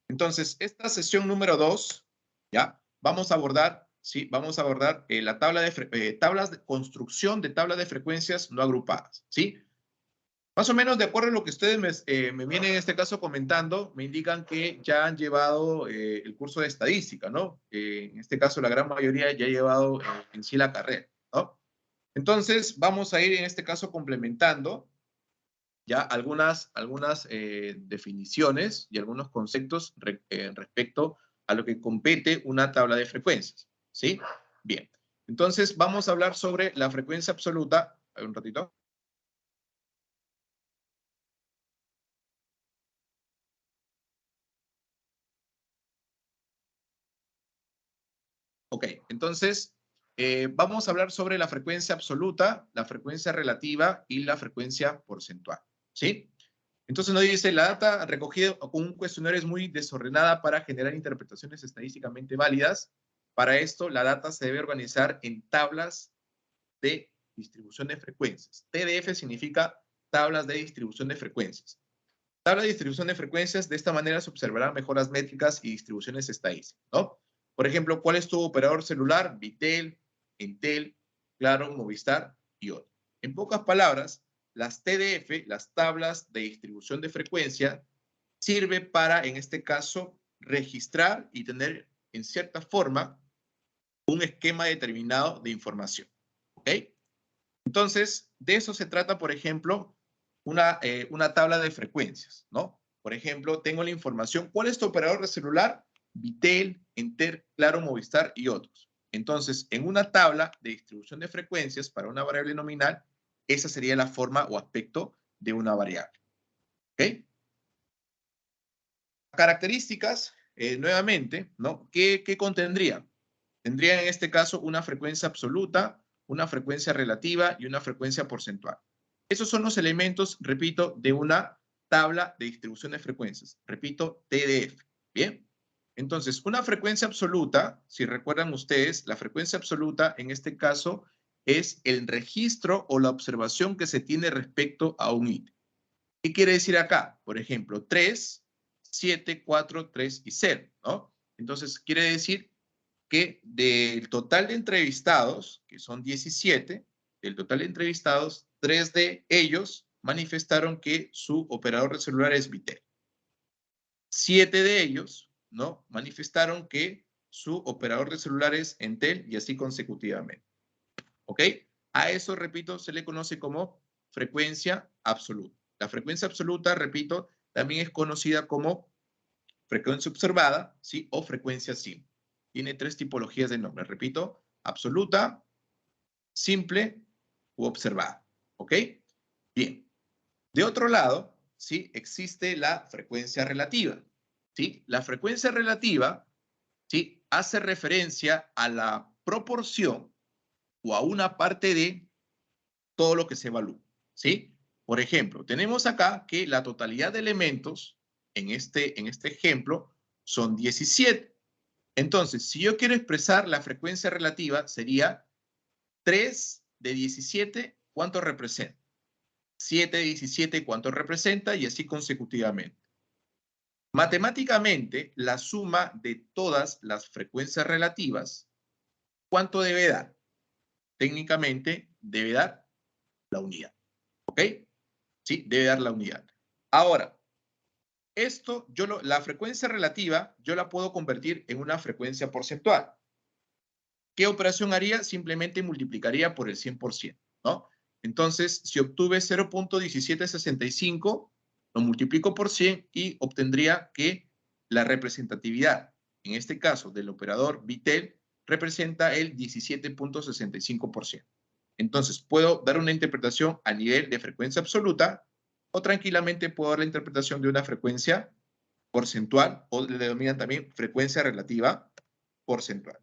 Entonces, esta sesión número 2, ¿ya? Vamos a abordar, ¿sí? Vamos a abordar la tabla de tablas de construcción de tablas de frecuencias no agrupadas, ¿sí? Más o menos de acuerdo a lo que ustedes me vienen en este caso comentando, me indican que ya han llevado el curso de estadística, ¿no? En este caso la gran mayoría ya ha llevado en sí la carrera, ¿no? Entonces vamos a ir en este caso complementando ya algunas definiciones y algunos conceptos respecto a lo que compete una tabla de frecuencias, ¿sí? Bien, entonces vamos a hablar sobre la frecuencia absoluta. A ver, un ratito. Ok, entonces vamos a hablar sobre la frecuencia absoluta, la frecuencia relativa y la frecuencia porcentual, ¿sí? Entonces nos dice, la data recogida con un cuestionario es muy desordenada para generar interpretaciones estadísticamente válidas. Para esto, la data se debe organizar en tablas de distribución de frecuencias. TDF significa tablas de distribución de frecuencias. Tabla de distribución de frecuencias, de esta manera se observarán mejoras métricas y distribuciones estadísticas, ¿no? Por ejemplo, ¿cuál es tu operador celular? Vitel, Entel, Claro, Movistar y otro. En pocas palabras, las TDF, las tablas de distribución de frecuencia, sirve para, en este caso, registrar y tener, en cierta forma, un esquema determinado de información. ¿Ok? Entonces, de eso se trata, por ejemplo, una tabla de frecuencias, ¿no? Por ejemplo, tengo la información, ¿cuál es tu operador de celular? Vitel, Entel, Claro, Movistar y otros. Entonces, en una tabla de distribución de frecuencias para una variable nominal, esa sería la forma o aspecto de una variable. ¿Ok? Características, nuevamente, ¿no? ¿Qué contendría? Tendría en este caso una frecuencia absoluta, una frecuencia relativa y una frecuencia porcentual. Esos son los elementos, repito, de una tabla de distribución de frecuencias. Repito, TDF. Bien. Entonces, una frecuencia absoluta, si recuerdan ustedes, la frecuencia absoluta en este caso es el registro o la observación que se tiene respecto a un ítem. ¿Qué quiere decir acá? Por ejemplo, 3, 7, 4, 3 y 0, ¿no? Entonces, quiere decir que del total de entrevistados, que son 17, del total de entrevistados, 3 de ellos manifestaron que su operador de celular es Vitel. 7 de ellos, ¿no? Manifestaron que su operador de celular es Entel y así consecutivamente. ¿Ok? A eso, repito, se le conoce como frecuencia absoluta. La frecuencia absoluta, repito, también es conocida como frecuencia observada, ¿sí? O frecuencia simple. Tiene 3 tipologías de nombre. Repito, absoluta, simple u observada. ¿Ok? Bien. De otro lado, ¿sí? Existe la frecuencia relativa. ¿Sí? La frecuencia relativa, ¿sí? Hace referencia a la proporción o a una parte de todo lo que se evalúa. ¿Sí? Por ejemplo, tenemos acá que la totalidad de elementos en este ejemplo son 17. Entonces, si yo quiero expresar la frecuencia relativa, sería 3 de 17, ¿cuánto representa? 7 de 17, ¿cuánto representa? Y así consecutivamente. Matemáticamente, la suma de todas las frecuencias relativas, ¿cuánto debe dar? Técnicamente, debe dar la unidad. ¿Ok? Sí, debe dar la unidad. Ahora, la frecuencia relativa, yo la puedo convertir en una frecuencia porcentual. ¿Qué operación haría? Simplemente multiplicaría por el 100%, ¿no? Entonces, si obtuve 0.1765, lo multiplico por 100 y obtendría que la representatividad, en este caso del operador Vitel, representa el 17.65%. Entonces, puedo dar una interpretación a nivel de frecuencia absoluta o tranquilamente puedo dar la interpretación de una frecuencia porcentual o le denominan también frecuencia relativa porcentual.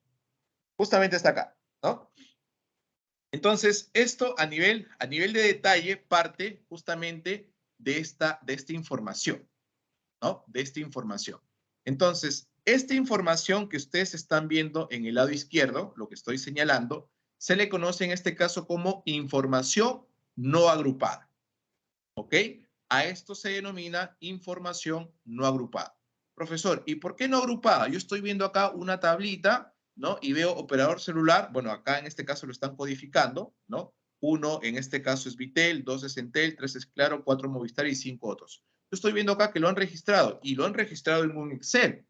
Justamente está acá, ¿no? Entonces, esto a nivel de detalle parte justamente de esta información, ¿no? De esta información. Entonces, esta información que ustedes están viendo en el lado izquierdo, lo que estoy señalando, se le conoce en este caso como información no agrupada, ¿ok? A esto se denomina información no agrupada. Profesor, ¿y por qué no agrupada? Yo estoy viendo acá una tablita, ¿no? Y veo operador celular, bueno, acá en este caso lo están codificando, ¿no? 1 en este caso es Vitel, 2 es Entel, 3 es Claro, 4 Movistar y 5 otros. Yo estoy viendo acá que lo han registrado y lo han registrado en un Excel.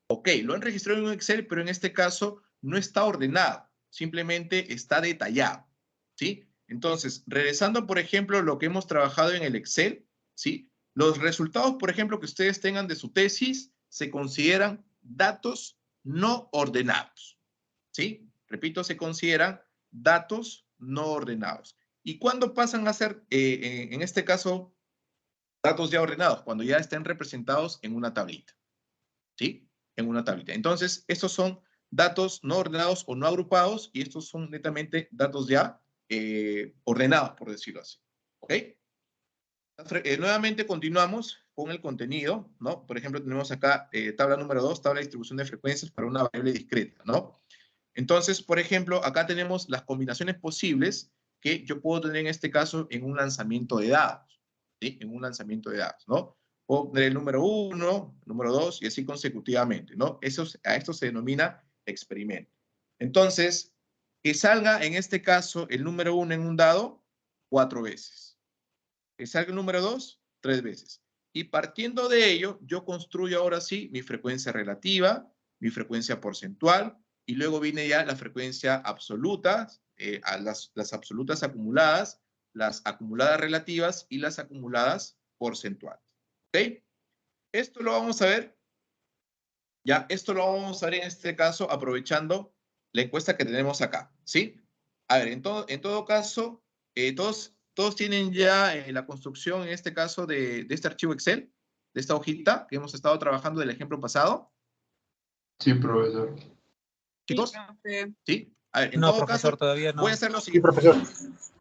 Ok, lo han registrado en un Excel, pero en este caso no está ordenado, simplemente está detallado, ¿sí? Entonces, regresando, por ejemplo, lo que hemos trabajado en el Excel, ¿sí? Los resultados, por ejemplo, que ustedes tengan de su tesis se consideran datos no ordenados, ¿sí? Repito, se consideran datos no ordenados. ¿Y cuándo pasan a ser, en este caso, datos ya ordenados? Cuando ya estén representados en una tablita, ¿sí? En una tablita. Entonces, estos son datos no ordenados o no agrupados y estos son netamente datos ya ordenados, por decirlo así. ¿Ok? Nuevamente continuamos con el contenido, ¿no? Por ejemplo, tenemos acá tabla número 2, tabla de distribución de frecuencias para una variable discreta, ¿no? Entonces, por ejemplo, acá tenemos las combinaciones posibles que yo puedo tener en este caso en un lanzamiento de dados, ¿sí? En un lanzamiento de dados, ¿no? Puedo tener el número 1, número 2 y así consecutivamente, ¿no? A esto se denomina experimento. Entonces, que salga en este caso el número 1 en un dado 4 veces. Que salga el número 2 3 veces. Y partiendo de ello, yo construyo ahora sí mi frecuencia relativa, mi frecuencia porcentual, y luego viene ya la frecuencia absoluta, las absolutas acumuladas, las acumuladas relativas y las acumuladas porcentuales. ¿Ok? Esto lo vamos a ver, ya, esto lo vamos a ver en este caso aprovechando la encuesta que tenemos acá, ¿sí? A ver, en todo caso, todos tienen ya la construcción, en este caso, de este archivo Excel, de esta hojita que hemos estado trabajando del ejemplo pasado. Sí, profesor. ¿Chicos? ¿Sí? A ver, en No, todo profesor, caso, todavía no. voy a hacer lo Sí, siguiente. profesor.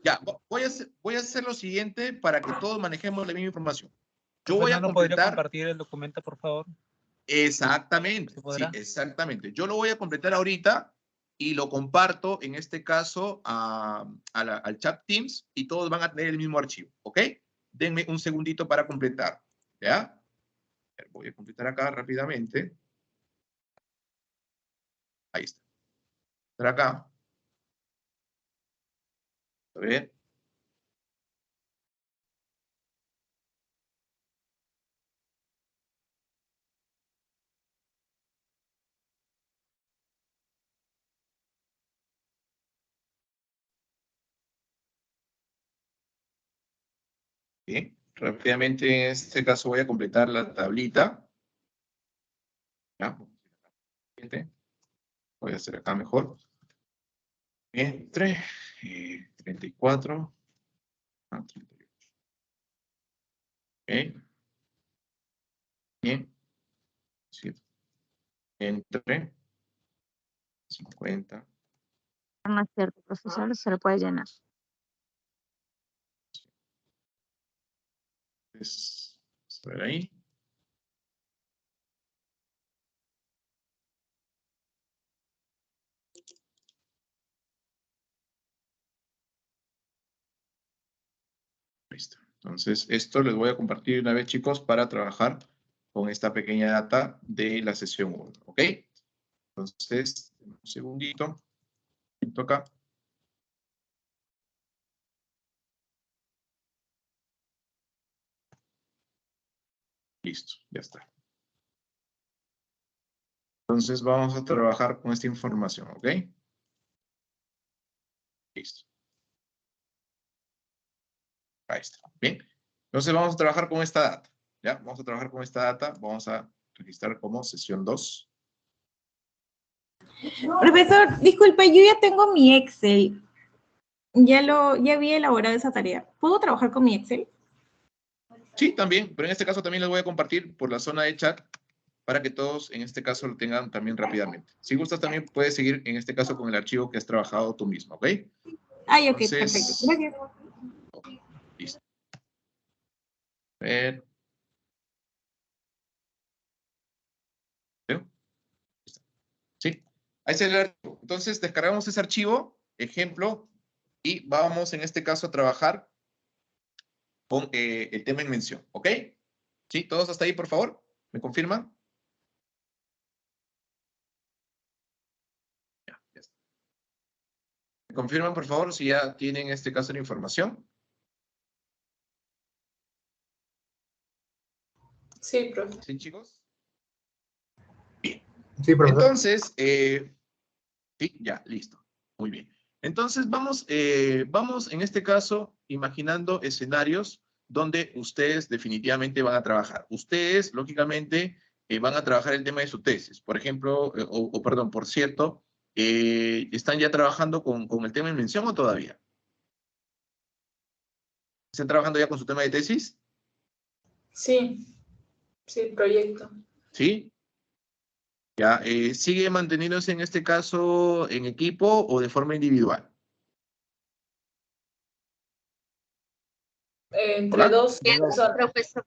Ya, voy a hacer lo siguiente para que todos manejemos la misma información. Yo Profe, voy ¿no a lo podría completar... compartir el documento, por favor? Exactamente, ¿Se podrá? sí, exactamente. Yo lo voy a completar ahorita y lo comparto, en este caso, al chat Teams y todos van a tener el mismo archivo, ¿ok? Denme un segundito para completar, ¿ya? Voy a completar acá rápidamente. Ahí está. Por acá. A ver. Bien, rápidamente en este caso voy a completar la tablita. ¿Ya? Voy a hacer acá mejor. Entre 34 a 38. Ok. Bien. 7. Entre 50. No es cierto, profesor, se lo puede llenar. Vamos a ver ahí. Listo. Entonces, esto les voy a compartir una vez, chicos, para trabajar con esta pequeña data de la sesión 1, ¿ok? Entonces, un segundito. Me toca. Listo, ya está. Entonces, vamos a trabajar con esta información, ¿ok? Listo. Ahí está. Bien. Entonces, vamos a trabajar con esta data. ¿Ya? Vamos a trabajar con esta data. Vamos a registrar como sesión 2. Profesor, disculpe, yo ya tengo mi Excel. Ya había elaborado esa tarea. ¿Puedo trabajar con mi Excel? Sí, también, pero en este caso también les voy a compartir por la zona de chat para que todos en este caso lo tengan también rápidamente. Si gustas también puedes seguir en este caso con el archivo que has trabajado tú mismo, ¿ok? Ay, ok, Entonces, perfecto. Gracias. Listo. A ver. ¿Veo? Sí, ahí está el archivo. Entonces descargamos ese archivo, ejemplo, y vamos en este caso a trabajar con el tema en mención, ¿ok? ¿Sí? ¿Todos hasta ahí, por favor? ¿Me confirman? Ya está. ¿Me confirman, por favor, si ya tienen en este caso la información? Sí, profe. ¿Sí, chicos? Bien. Sí, profesor. Entonces, sí, ya, listo. Muy bien. Entonces, vamos en este caso imaginando escenarios donde ustedes definitivamente van a trabajar. Ustedes, lógicamente, van a trabajar el tema de su tesis. Por ejemplo, perdón, por cierto, ¿están ya trabajando con el tema en mención o todavía? ¿Están trabajando ya con su tema de tesis? Sí, sí, proyecto. ¿Sí? Ya, ¿sigue manteniéndose en este caso en equipo o de forma individual? Entre Hola. 2 personas. Profesor.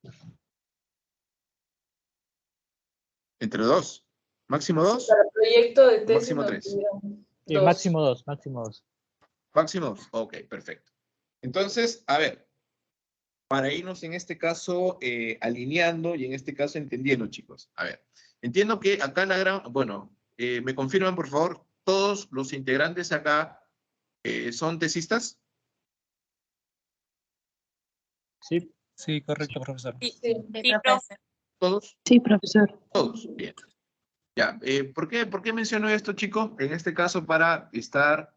Entre 2. ¿Máximo 2? Para el proyecto de tesis Máximo nos 3. pidieron Sí, 2. máximo 2, máximo 2. Máximo 2. Ok, perfecto. Entonces, a ver, para irnos en este caso alineando y en este caso entendiendo, chicos. A ver, entiendo que acá la gran, bueno, me confirman por favor, todos los integrantes acá son tesistas. Sí. Sí, correcto, profesor. Sí. Sí, profesor. ¿Todos? Sí, profesor. Todos. Bien. Ya, ¿por qué menciono esto, chicos? En este caso para estar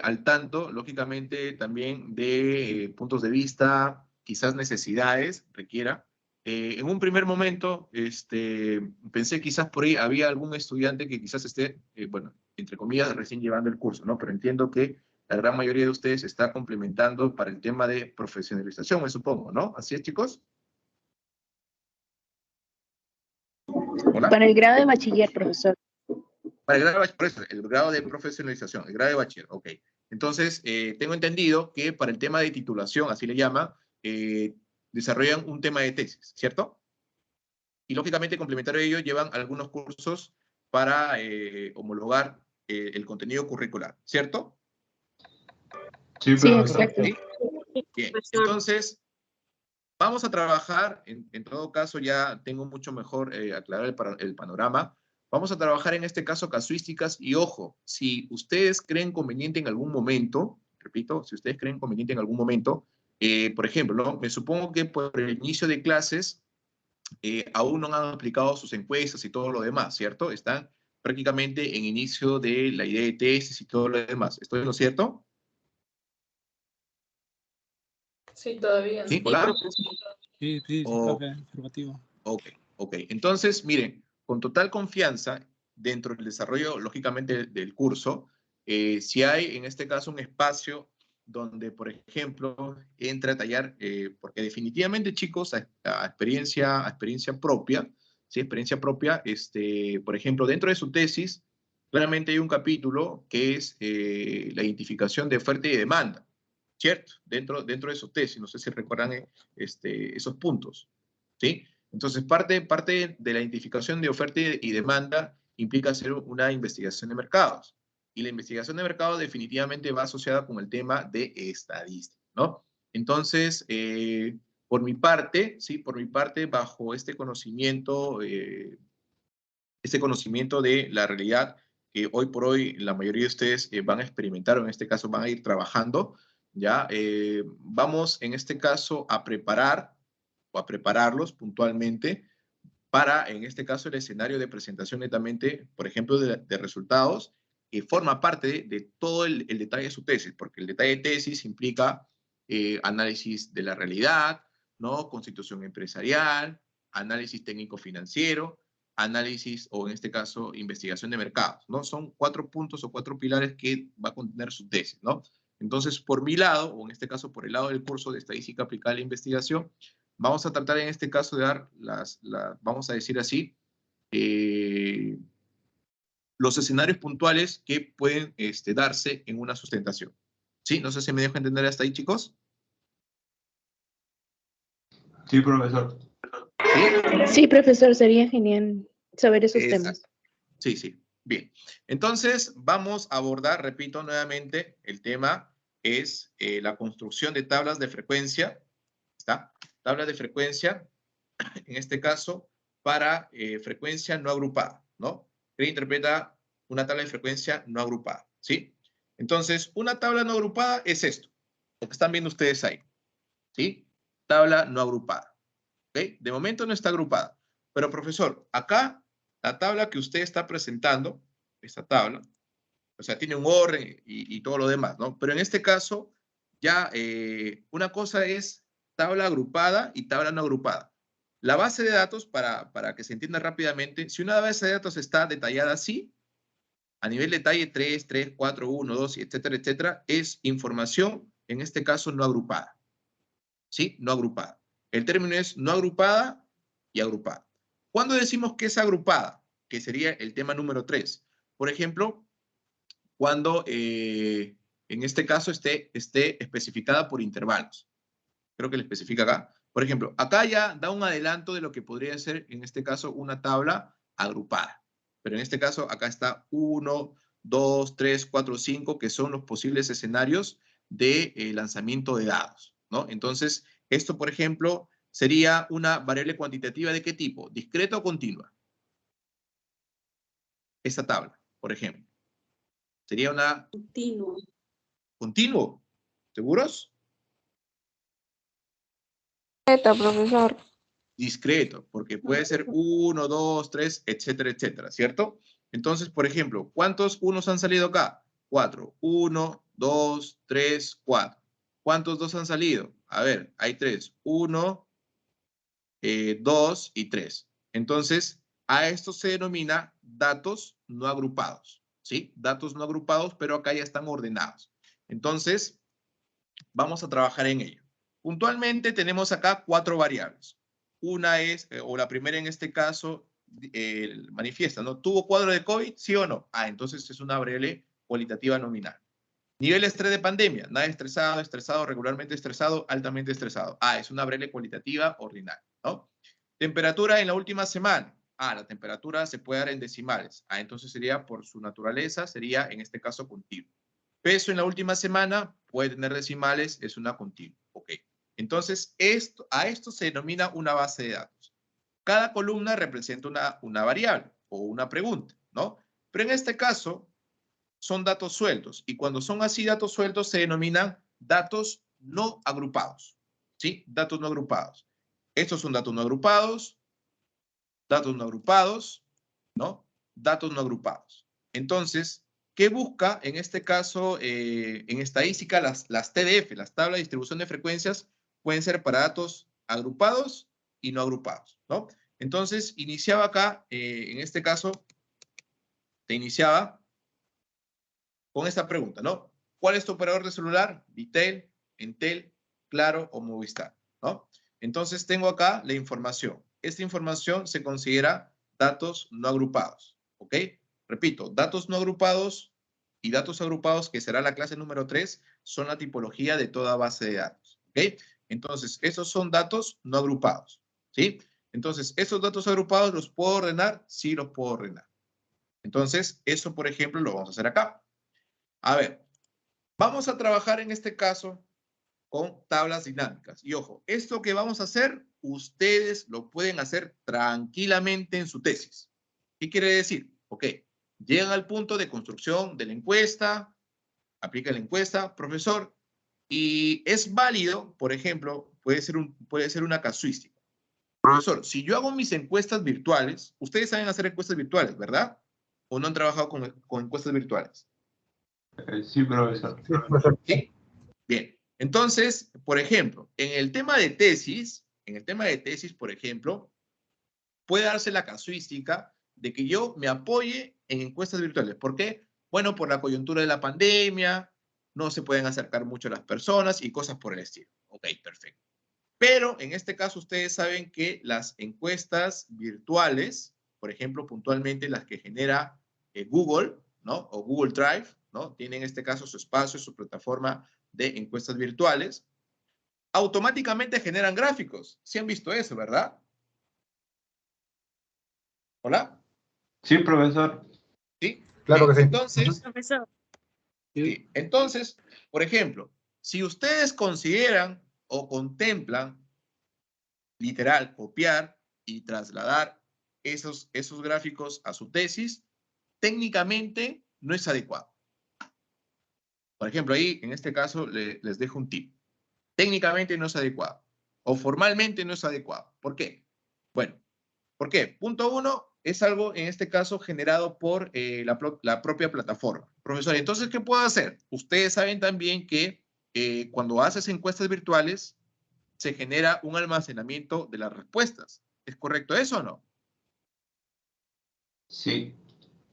al tanto, lógicamente, también de puntos de vista, quizás necesidades requiera. En un primer momento, pensé quizás por ahí había algún estudiante que quizás esté, bueno, entre comillas, recién llevando el curso, ¿no? Pero entiendo que la gran mayoría de ustedes está complementando para el tema de profesionalización, me supongo, ¿no? ¿Así es, chicos? ¿Hola? Para el grado de bachiller, profesor. Para el grado de bachiller, por eso, el grado de profesionalización, el grado de bachiller, ok. Entonces, tengo entendido que para el tema de titulación, así le llaman, desarrollan un tema de tesis, ¿cierto? Y lógicamente, complementario a ello, llevan algunos cursos para homologar el contenido curricular, ¿cierto? Sí, Sí, profesor. exacto. ¿Sí? Bien, entonces, vamos a trabajar, en todo caso ya tengo mucho mejor aclarar el panorama. Vamos a trabajar en este caso casuísticas y ojo, si ustedes creen conveniente en algún momento, repito, si ustedes creen conveniente en algún momento, por ejemplo, ¿no? Me supongo que por el inicio de clases aún no han aplicado sus encuestas y todo lo demás, ¿cierto? Están prácticamente en inicio de la idea de tesis y todo lo demás. ¿Estoy en lo cierto? Sí, todavía. ¿Sí? ¿Hola? Sí, sí, sí, O- profe, afirmativo. Ok, ok. Entonces, miren, con total confianza, dentro del desarrollo, lógicamente, del curso, si hay en este caso un espacio donde, por ejemplo, entra a tallar, porque definitivamente, chicos, a experiencia propia, ¿sí? Experiencia propia, por ejemplo, dentro de su tesis, claramente hay un capítulo que es la identificación de oferta y demanda, ¿cierto? Dentro de su tesis, no sé si recuerdan esos puntos, ¿sí? Entonces, parte de la identificación de oferta y demanda implica hacer una investigación de mercados. Y la investigación de mercados definitivamente va asociada con el tema de estadística, ¿no? Entonces, por mi parte, ¿sí? Por mi parte, bajo este conocimiento de la realidad que hoy por hoy la mayoría de ustedes van a experimentar, o en este caso van a ir trabajando, ¿ya? Vamos en este caso a preparar o a prepararlos puntualmente para, en este caso, el escenario de presentación netamente, por ejemplo, de resultados, que forma parte de todo el detalle de su tesis, porque el detalle de tesis implica análisis de la realidad, ¿no? Constitución empresarial, análisis técnico-financiero, análisis, o en este caso, investigación de mercados, ¿no? Son 4 puntos o 4 pilares que va a contener su tesis, ¿no? Entonces, por mi lado, o en este caso, por el lado del curso de Estadística Aplicada a la Investigación, vamos a tratar en este caso de dar vamos a decir así, los escenarios puntuales que pueden darse en una sustentación. ¿Sí? No sé si me dejo entender hasta ahí, chicos. Sí, profesor. Sí, profesor, sería genial saber esos Exacto. temas. Sí, sí. Bien. Entonces, vamos a abordar, repito nuevamente, el tema es la construcción de tablas de frecuencia. ¿Está? Tablas de frecuencia, en este caso, para frecuencia no agrupada, ¿no? Que interpreta una tabla de frecuencia no agrupada, ¿sí? Entonces, una tabla no agrupada es esto, lo que están viendo ustedes ahí, ¿sí? Tabla no agrupada, ¿ok? De momento no está agrupada, pero profesor, acá la tabla que usted está presentando, esta tabla, o sea, tiene un orden y todo lo demás, ¿no? Pero en este caso, ya una cosa es tabla agrupada y tabla no agrupada. La base de datos, para que se entienda rápidamente, si una base de datos está detallada así, a nivel detalle 3, 3, 4, 1, 2, etcétera, etcétera, es información, en este caso, no agrupada. ¿Sí? No agrupada. El término es no agrupada y agrupada. ¿Cuándo decimos que es agrupada? Que sería el tema número 3. Por ejemplo, cuando en este caso esté especificada por intervalos. creo que le especifica acá. Por ejemplo, acá ya da un adelanto de lo que podría ser, en este caso, una tabla agrupada. Pero en este caso, acá está 1, 2, 3, 4, 5, que son los posibles escenarios de lanzamiento de dados, ¿no? Entonces, esto, por ejemplo, sería una variable cuantitativa ¿de qué tipo? ¿Discreta o continua? Esta tabla, por ejemplo. Sería una... Continuo. ¿Continuo? ¿Seguros? Profesor. Discreto, porque puede ser 1, 2, 3, etcétera, etcétera, ¿cierto? Entonces, por ejemplo, ¿cuántos unos han salido acá? 4. 1, 2, 3, 4. ¿Cuántos 2 han salido? A ver, hay 3. 1, 2 y 3. Entonces, a esto se denomina datos no agrupados, ¿sí? Datos no agrupados, pero acá ya están ordenados. Entonces, vamos a trabajar en ello. Puntualmente tenemos acá 4 variables. Una es, o la primera en este caso, manifiesta, ¿no? ¿Tuvo cuadro de COVID? ¿Sí o no? Ah, entonces es una variable cualitativa nominal. Nivel de estrés de pandemia. Nada estresado, estresado, regularmente estresado, altamente estresado. Ah, es una variable cualitativa ordinal, ¿no? Temperatura en la última semana. Ah, la temperatura se puede dar en decimales. Ah, entonces sería por su naturaleza, sería en este caso continuo. Peso en la última semana puede tener decimales, es una continua. Ok. Entonces, a esto se denomina una base de datos. Cada columna representa una variable o una pregunta, ¿no? Pero en este caso, son datos sueltos. Y cuando son así datos sueltos, se denominan datos no agrupados. ¿Sí? Datos no agrupados. Estos son datos no agrupados, ¿no? Datos no agrupados. Entonces, ¿qué busca en este caso, en estadística, las TDF, las tablas de distribución de frecuencias, pueden ser para datos agrupados y no agrupados, ¿no? Entonces, iniciaba acá, en este caso, te iniciaba con esta pregunta, ¿no? ¿Cuál es tu operador de celular? Vitel, Entel, Claro o Movistar, ¿no? Entonces, tengo acá la información. Esta información se considera datos no agrupados, ¿ok? Repito, datos no agrupados y datos agrupados, que será la clase número 3, son la tipología de toda base de datos, ¿ok? Entonces, esos son datos no agrupados, ¿sí? Entonces, ¿esos datos agrupados los puedo ordenar? Sí, los puedo ordenar. Entonces, eso, por ejemplo, lo vamos a hacer acá. A ver, vamos a trabajar en este caso con tablas dinámicas. Y ojo, esto que vamos a hacer, ustedes lo pueden hacer tranquilamente en su tesis. ¿Qué quiere decir? Ok, llegan al punto de construcción de la encuesta, aplica la encuesta, profesor, y es válido, por ejemplo, puede ser una casuística. Profesor, si yo hago mis encuestas virtuales, ustedes saben hacer encuestas virtuales, ¿verdad? ¿O no han trabajado con encuestas virtuales? Sí, profesor. Sí, profesor. ¿Sí? Bien. Entonces, por ejemplo, en el tema de tesis, por ejemplo, puede darse la casuística de que yo me apoye en encuestas virtuales. ¿Por qué? Bueno, por la coyuntura de la pandemia, no se pueden acercar mucho a las personas y cosas por el estilo. Ok, perfecto. Pero en este caso ustedes saben que las encuestas virtuales, por ejemplo, puntualmente las que genera Google, ¿no? O Google Drive, ¿no? Tienen en este caso su espacio, su plataforma de encuestas virtuales, automáticamente generan gráficos. ¿Sí han visto eso, verdad? ¿Hola? Sí, profesor. ¿Sí? Claro Bien, que sí. entonces, Profesor. sí. Entonces, por ejemplo, si ustedes consideran o contemplan, literal, copiar y trasladar esos gráficos a su tesis, técnicamente no es adecuado. Por ejemplo, ahí, en este caso, les dejo un tip. Técnicamente no es adecuado. O formalmente no es adecuado. ¿Por qué? Bueno, ¿por qué? Punto 1, es algo, en este caso, generado por la propia plataforma. Profesor, entonces, ¿qué puedo hacer? Ustedes saben también que cuando haces encuestas virtuales, se genera un almacenamiento de las respuestas. ¿Es correcto eso o no? Sí.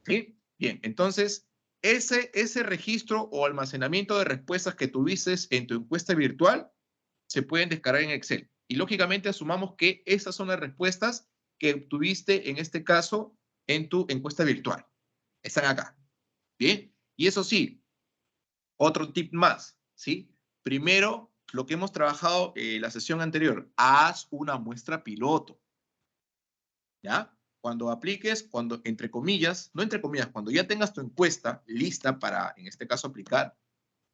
¿Sí? Bien, entonces, ese registro o almacenamiento de respuestas que tuviste en tu encuesta virtual se pueden descargar en Excel. Y lógicamente asumamos que esas son las respuestas que tuviste en este caso en tu encuesta virtual. Están acá. ¿Bien? Y eso sí, otro tip más, ¿sí? Primero, lo que hemos trabajado la sesión anterior. Haz una muestra piloto. ¿Ya? Cuando apliques, cuando, entre comillas, no entre comillas, cuando ya tengas tu encuesta lista para, en este caso, aplicar,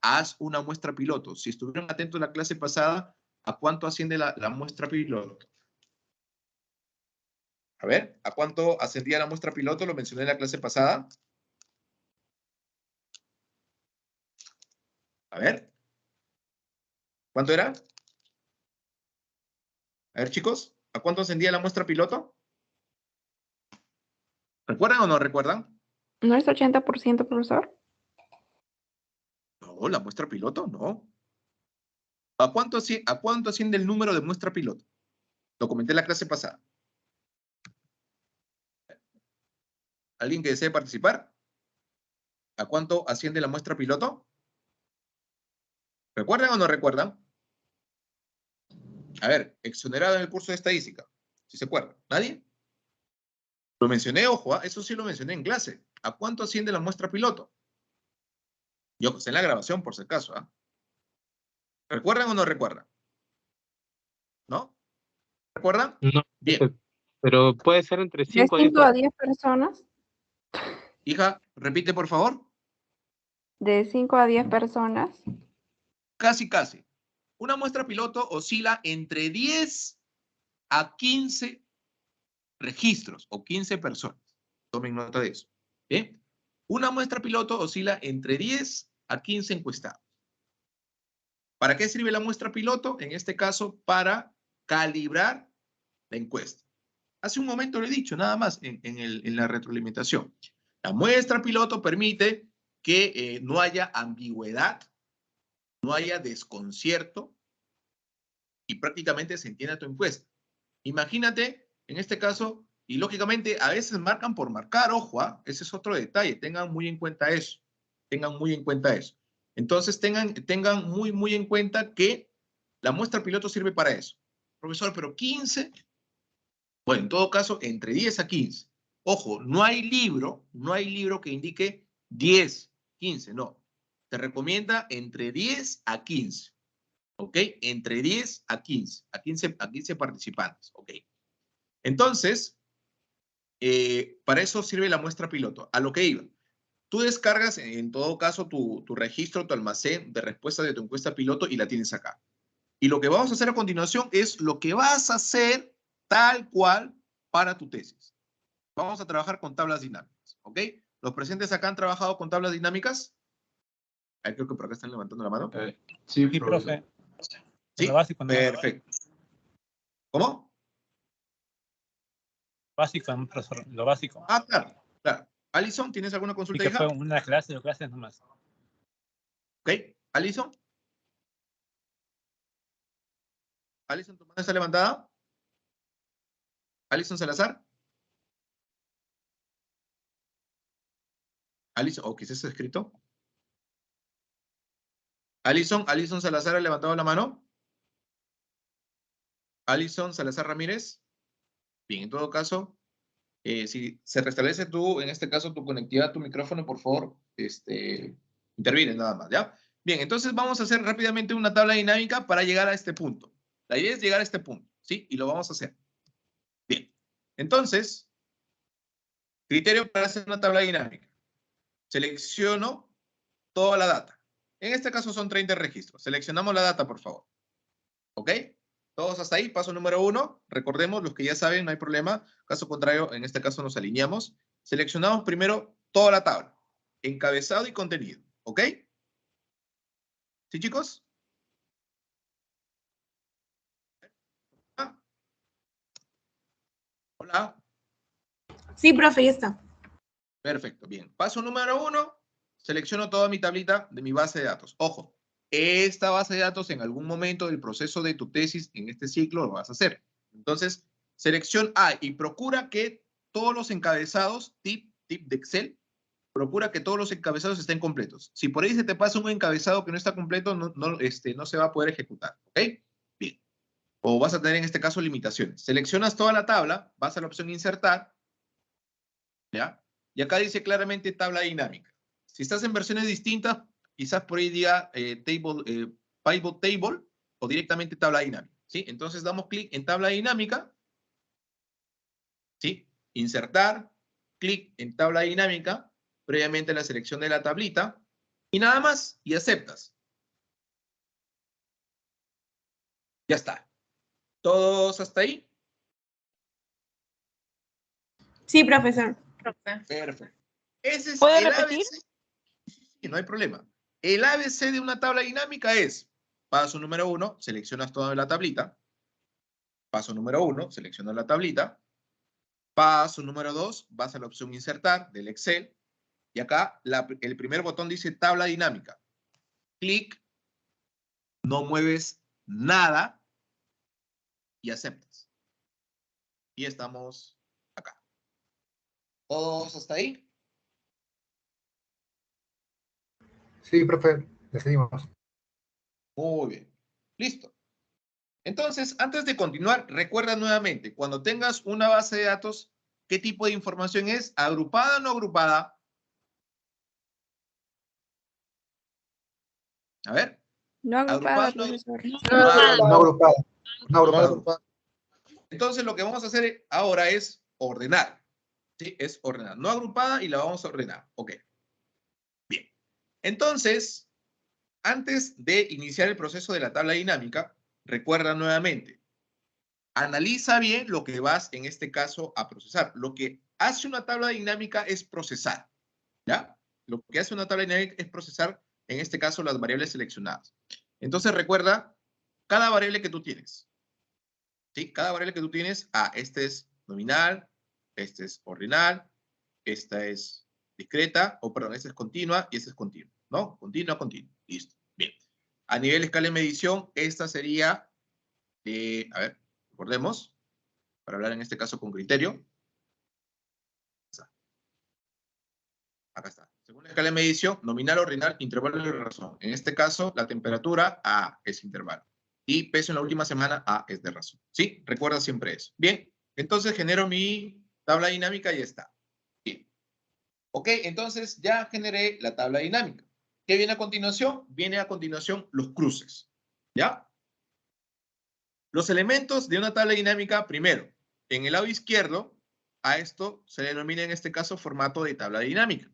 haz una muestra piloto. Si estuvieron atentos a la clase pasada, ¿a cuánto asciende la muestra piloto? A ver, ¿a cuánto ascendía la muestra piloto? Lo mencioné en la clase pasada. A ver. ¿Cuánto era? A ver, chicos, ¿a cuánto ascendía la muestra piloto? ¿Recuerdan o no recuerdan? ¿No es 80%, profesor? No, la muestra piloto, no. ¿A cuánto asciende el número de muestra piloto? Lo comenté en la clase pasada. ¿Alguien que desee participar? ¿A cuánto asciende la muestra piloto? ¿Recuerdan o no recuerdan? A ver, exonerado en el curso de estadística. ¿Sí se acuerdan? ¿Nadie? Lo mencioné, ojo, eso sí lo mencioné en clase. ¿A cuánto asciende la muestra piloto? Yo que sé en la grabación, por si acaso. ¿Recuerdan o no recuerdan? ¿No? ¿Recuerdan? No, Bien. pero puede ser entre ¿De 5 a 10 5 a 10 personas? Hija, repite, por favor. ¿De 5 a 10 personas? Casi, casi. Una muestra piloto oscila entre 10 a 15 registros o 15 personas. Tomen nota de eso. ¿Bien? Una muestra piloto oscila entre 10 a 15 encuestados. ¿Para qué sirve la muestra piloto? En este caso, para calibrar la encuesta. Hace un momento lo he dicho, nada más, en la retroalimentación. La muestra piloto permite que no haya ambigüedad, no haya desconcierto y prácticamente se entienda tu encuesta. Imagínate, en este caso, y lógicamente a veces marcan por marcar, ojo, ese es otro detalle, tengan muy en cuenta eso, tengan muy en cuenta eso. Entonces tengan muy en cuenta que la muestra piloto sirve para eso. Profesor, pero 15, bueno, en todo caso, entre 10 a 15. Ojo, no hay libro que indique 10, 15, no. Se recomienda entre 10 a 15. ¿Ok? Entre 10 a 15, a 15 participantes. ¿Ok? Entonces, para eso sirve la muestra piloto. A lo que iba. Tú descargas, en todo caso, tu registro, tu almacén de respuesta de tu encuesta piloto y la tienes acá. Y lo que vamos a hacer a continuación es lo que vas a hacer tal cual para tu tesis. Vamos a trabajar con tablas dinámicas. ¿Ok? ¿Los presentes acá han trabajado con tablas dinámicas? Ahí creo que por acá están levantando la mano. Sí, Sí, profesor. profe. Sí, Lo básico, ¿no? perfecto. ¿Cómo? Básico, profesor. Lo básico. Ah, claro, claro. Alison, ¿tienes alguna Y consulta, que hija? fue una clase o clases nomás. Ok. Alison. Alison, ¿tu mano está levantada? Alison Salazar. Alison, o quizás está escrito. Alison Salazar ha levantado la mano. Alison Salazar Ramírez. Bien, en todo caso, si se restablece en este caso, tu conectividad, tu micrófono, por favor, interviene nada más, ¿ya? Bien, entonces vamos a hacer rápidamente una tabla dinámica para llegar a este punto. La idea es llegar a este punto, ¿sí? Y lo vamos a hacer. Bien, entonces, criterio para hacer una tabla dinámica. Selecciono toda la data. En este caso son 30 registros. Seleccionamos la data, por favor. ¿Ok? Todos hasta ahí. Paso número 1. Recordemos, los que ya saben, no hay problema. Caso contrario, en este caso nos alineamos. Seleccionamos primero toda la tabla. Encabezado y contenido. ¿Ok? ¿Sí, chicos? Hola. Sí, profe, ya está. Perfecto, bien. Paso número 1. Selecciono toda mi tablita de mi base de datos. Ojo, esta base de datos en algún momento del proceso de tu tesis en este ciclo lo vas a hacer. Entonces, selección A y procura que todos los encabezados, tip de Excel, procura que todos los encabezados estén completos. Si por ahí se te pasa un encabezado que no está completo, no se va a poder ejecutar. ¿Ok? Bien. O vas a tener en este caso limitaciones. Seleccionas toda la tabla, vas a la opción insertar, ¿ya? Y acá dice claramente tabla dinámica. Si estás en versiones distintas, quizás por ahí diga pivot table, o directamente tabla dinámica, ¿sí? Entonces damos clic en tabla dinámica, ¿sí? Insertar, clic en tabla dinámica, previamente la selección de la tablita, y nada más, y aceptas. Ya está. ¿Todos hasta ahí? Sí, profesor. Perfecto. Ese es ¿Puede el repetir? ABC. Sí, no hay problema. El ABC de una tabla dinámica es, paso número 1, seleccionas toda la tablita. Paso número 1, seleccionas la tablita. Paso número 2, vas a la opción insertar del Excel. Y acá el primer botón dice tabla dinámica. Clic, no mueves nada y aceptas. Y estamos acá. ¿Todos hasta ahí? Sí, profe, decidimos. Muy bien. Listo. Entonces, antes de continuar, recuerda nuevamente, cuando tengas una base de datos, ¿qué tipo de información es? ¿Agrupada o no agrupada? A ver. No agrupada, ¿Agrupada o no profesor. No agrupada. No agrupada. agrupada? Entonces, lo que vamos a hacer ahora es ordenar. ¿Sí? Es ordenar. No agrupada y la vamos a ordenar. Ok. Bien. Entonces, antes de iniciar el proceso de la tabla dinámica, recuerda nuevamente, analiza bien lo que vas, en este caso, a procesar. Lo que hace una tabla dinámica es procesar, ¿ya? Lo que hace una tabla dinámica es procesar, en este caso, las variables seleccionadas. Entonces, recuerda cada variable que tú tienes, ¿sí? Cada variable que tú tienes, este es nominal, este es ordinal, esta es discreta, o perdón, esta es continua y esta es continua, ¿no? Continua, continua. Listo. Bien. A nivel escala de medición, esta sería, a ver, recordemos, para hablar en este caso con criterio. Acá está. Según la escala de medición, nominal, ordinal, intervalo de razón. En este caso, la temperatura A es intervalo. Y peso en la última semana A es de razón. ¿Sí? Recuerda siempre eso. Bien. Entonces genero mi tabla dinámica y ya está. Bien. Ok, entonces ya generé la tabla dinámica. ¿Qué viene a continuación? Viene a continuación los cruces. ¿Ya? Los elementos de una tabla dinámica, primero, en el lado izquierdo, a esto se le denomina en este caso formato de tabla dinámica.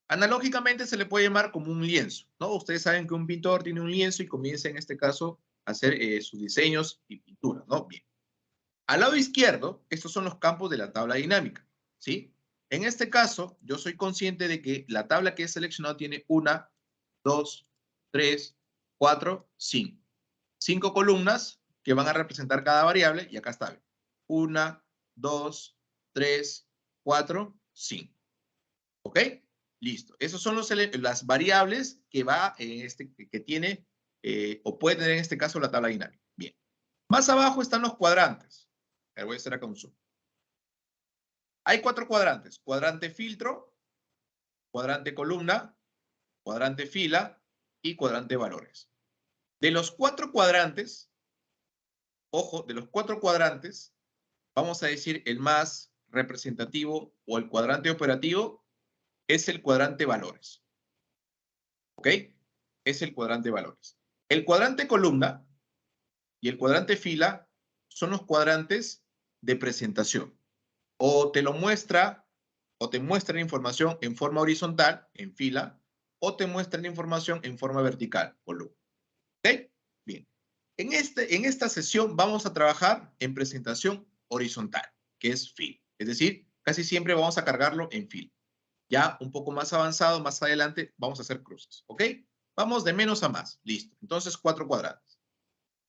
Analógicamente se le puede llamar como un lienzo, ¿no? Ustedes saben que un pintor tiene un lienzo y comienza en este caso a hacer sus diseños y pinturas, ¿no? Bien. Al lado izquierdo, estos son los campos de la tabla dinámica, ¿sí? En este caso, yo soy consciente de que la tabla que he seleccionado tiene 1, 2, 3, 4, 5. 5 columnas que van a representar cada variable y acá está. 1, 2, 3, 4, 5. ¿Ok? Listo. Esas son las variables que que tiene o puede tener en este caso la tabla dinámica. Bien. Más abajo están los cuadrantes. Voy a hacer acá un zoom. Hay 4 cuadrantes. Cuadrante filtro, cuadrante columna, cuadrante fila y cuadrante valores. De los 4 cuadrantes, ojo, de los 4 cuadrantes, vamos a decir el más representativo o el cuadrante operativo es el cuadrante valores. ¿Ok? Es el cuadrante valores. El cuadrante columna y el cuadrante fila son los cuadrantes de presentación. O te lo muestra, o te muestra la información en forma horizontal, en fila, o te muestra la información en forma vertical, columna. ¿Ok? Bien. En esta sesión vamos a trabajar en presentación horizontal, que es fila. Es decir, casi siempre vamos a cargarlo en fila. Ya un poco más avanzado, más adelante, vamos a hacer cruces. ¿Ok? Vamos de menos a más. Listo. Entonces, 4 cuadrantes.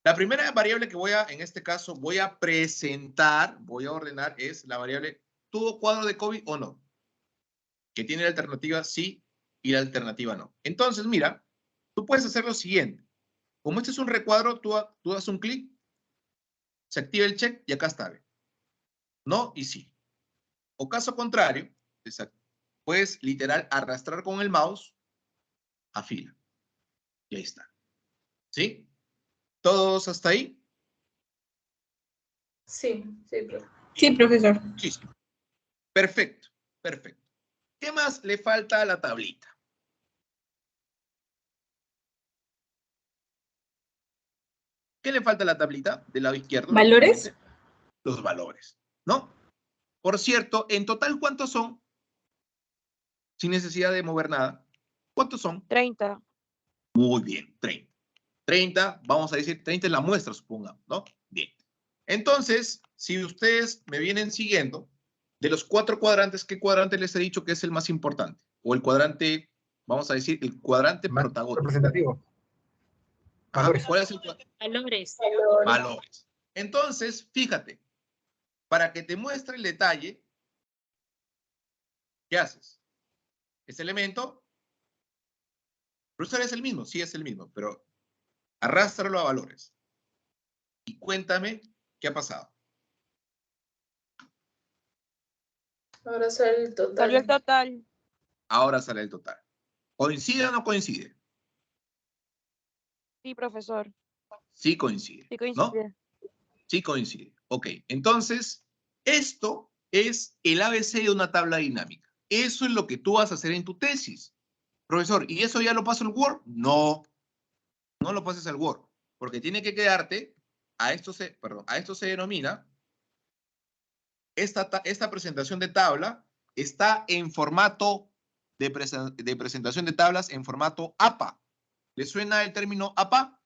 La primera variable que en este caso, voy a presentar, voy a ordenar, es la variable ¿tuvo cuadro de COVID o no? Que tiene la alternativa sí y la alternativa no. Entonces, mira, tú puedes hacer lo siguiente. Como este es un recuadro, tú das un clic, se activa el check y acá está. No y sí. O caso contrario, puedes literal arrastrar con el mouse a fila. Y ahí está. ¿Sí? ¿Todos hasta ahí? Sí, sí, profe. Sí, profesor. Sí, sí. Perfecto, perfecto. ¿Qué más le falta a la tablita? ¿Qué le falta a la tablita del lado izquierdo? ¿Valores? Los valores, ¿no? Por cierto, en total, ¿cuántos son? Sin necesidad de mover nada. ¿Cuántos son? 30. Muy bien, 30. 30, vamos a decir, 30 es la muestra, supongamos, ¿no? Bien. Entonces, si ustedes me vienen siguiendo, de los 4 cuadrantes, ¿qué cuadrante les he dicho que es el más importante? O el cuadrante, vamos a decir, el cuadrante Más protagónico. representativo. Ajá, Valores. ¿cuál es el cuadrante? Valores. Valores. Entonces, fíjate, para que te muestre el detalle, ¿qué haces? Ese elemento, profesor, es el mismo, sí es el mismo, pero arrástralo a valores. Y cuéntame qué ha pasado. Ahora sale el total. Salió el total. Ahora sale el total. ¿Coincide o no coincide? Sí, profesor. Sí coincide, Sí ¿no? coincide. Sí coincide. Ok, entonces, esto es el ABC de una tabla dinámica. Eso es lo que tú vas a hacer en tu tesis. Profesor, ¿y eso ya lo paso al Word? No, no lo pases al Word, porque tiene que quedarte, a esto se denomina, esta presentación de tabla está en formato de presentación de tablas en formato APA. ¿Le suena el término APA?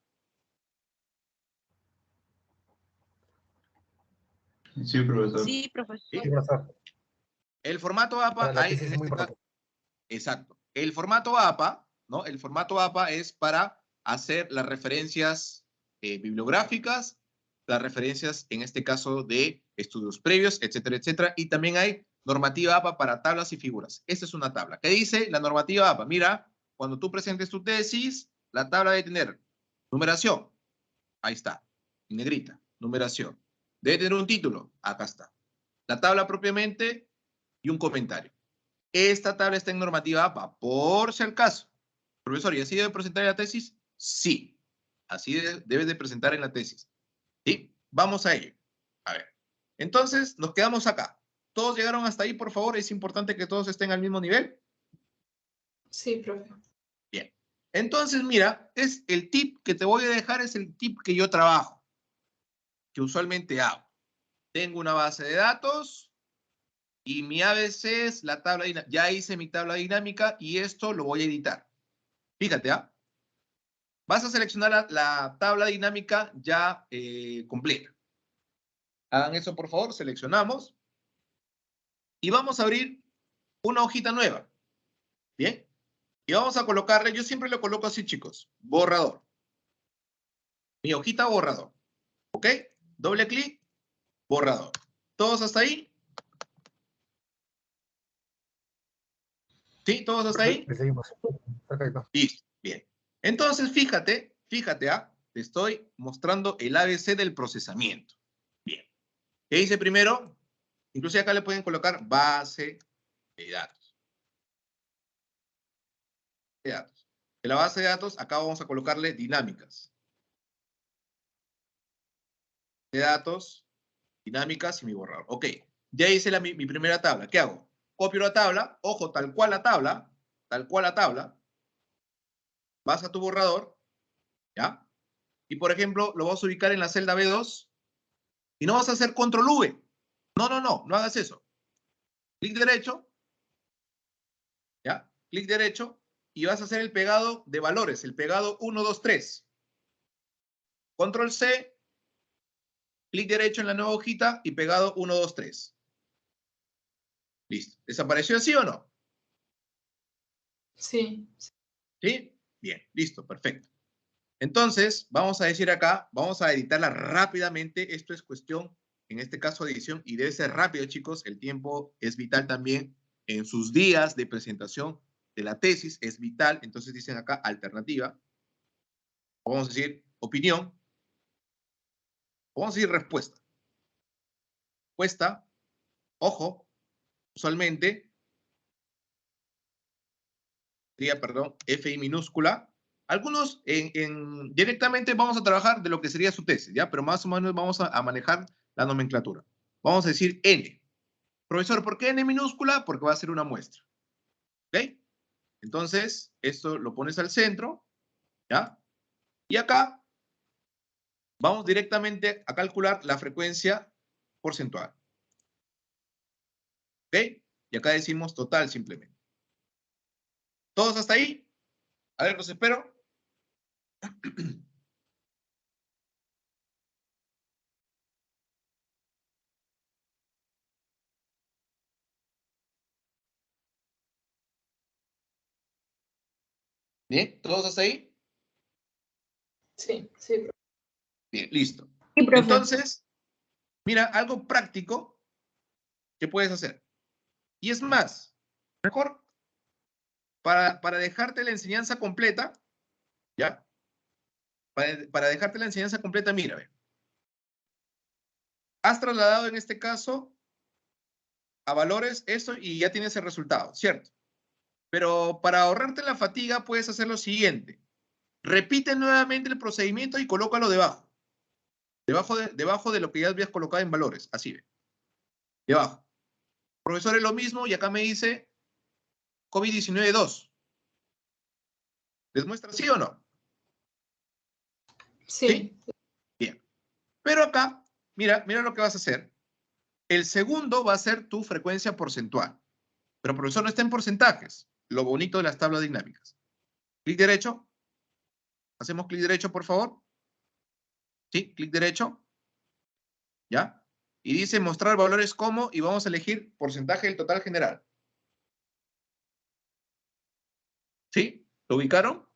Sí, profesor. Sí, profesor. Sí, profesor. El formato APA, Para la hay, tesis en es muy este caso, importante. exacto. El formato APA, ¿no? El formato APA es para hacer las referencias bibliográficas, las referencias, en este caso, de estudios previos, etcétera, etcétera. Y también hay normativa APA para tablas y figuras. Esta es una tabla. ¿Qué dice la normativa APA? Mira, cuando tú presentes tu tesis, la tabla debe tener numeración. Ahí está, en negrita, numeración. Debe tener un título. Acá está. La tabla propiamente y un comentario. Esta tabla está en normativa APA, por si al caso. Profesor, ¿y así debe presentar en la tesis? Sí, así debes de presentar en la tesis. ¿Sí? Vamos a ello. A ver. Entonces, nos quedamos acá. ¿Todos llegaron hasta ahí, por favor? Es importante que todos estén al mismo nivel. Sí, profe. Bien. Entonces, mira, es el tip que te voy a dejar, es el tip que yo trabajo, que usualmente hago. Tengo una base de datos y mi ABC es la tabla dinámica. Ya hice mi tabla dinámica y esto lo voy a editar. Fíjate, ¿ah? Vas a seleccionar la tabla dinámica ya completa. Hagan eso, por favor. Seleccionamos. Y vamos a abrir una hojita nueva. Bien. Y vamos a colocarle, yo siempre lo coloco así, chicos. Borrador. Mi hojita borrador. ¿Ok? Doble clic. Borrador. ¿Todos hasta ahí? ¿Sí? ¿Todos hasta ahí? Le seguimos. Perfecto. Listo. Bien. Entonces, fíjate, te estoy mostrando el ABC del procesamiento. Bien. ¿Qué dice primero? Incluso acá le pueden colocar base de datos. De la base de datos, acá vamos a colocarle dinámicas. De datos, dinámicas y mi borrador. Ok. Ya hice mi primera tabla. ¿Qué hago? Copio la tabla. Ojo, tal cual la tabla. Tal cual la tabla. Vas a tu borrador. ¿Ya? Y, por ejemplo, lo vas a ubicar en la celda B2. Y no vas a hacer control V. No, no, no. No hagas eso. Clic derecho. ¿Ya? Clic derecho. Y vas a hacer el pegado de valores. El pegado 1, 2, 3. Control C. Clic derecho en la nueva hojita y pegado 1, 2, 3. Listo. ¿Desapareció así o no? Sí. ¿Sí? Bien, listo, perfecto. Entonces, vamos a decir acá, vamos a editarla rápidamente. Esto es cuestión, en este caso, de edición, y debe ser rápido, chicos. El tiempo es vital también en sus días de presentación de la tesis, es vital. Entonces dicen acá alternativa. Vamos a decir opinión. Vamos a decir respuesta. Respuesta, ojo, usualmente, sería, perdón, FI minúscula. Algunos directamente vamos a trabajar de lo que sería su tesis, ¿ya? Pero más o menos vamos a manejar la nomenclatura. Vamos a decir N. Profesor, ¿por qué N minúscula? Porque va a ser una muestra. ¿Ok? Entonces, esto lo pones al centro, ¿ya? Y acá Vamos directamente a calcular la frecuencia porcentual. ¿Ok? Y acá decimos total simplemente. ¿Todos hasta ahí? A ver, los espero. Bien, ¿todos hasta ahí? Sí, sí, profe. Bien, listo. Sí, profe. Entonces, mira, algo práctico que puedes hacer. Y es más, mejor, para dejarte la enseñanza completa, ¿ya? Para dejarte la enseñanza completa, mira, ve. Has trasladado en este caso a valores esto y ya tienes el resultado, ¿cierto? Pero para ahorrarte la fatiga puedes hacer lo siguiente. Repite nuevamente el procedimiento y colócalo debajo. Debajo de lo que ya habías colocado en valores. Así ve. Debajo. Profesor, es lo mismo y acá me dice COVID-19 2. ¿Les muestra sí o no? Sí. Bien. Pero acá, mira lo que vas a hacer. El segundo va a ser tu frecuencia porcentual. Pero profesor, no está en porcentajes. Lo bonito de las tablas dinámicas. Clic derecho. Hacemos clic derecho, por favor. Sí, clic derecho. ¿Ya? Y dice mostrar valores como y vamos a elegir porcentaje del total general. ¿Sí? ¿Lo ubicaron?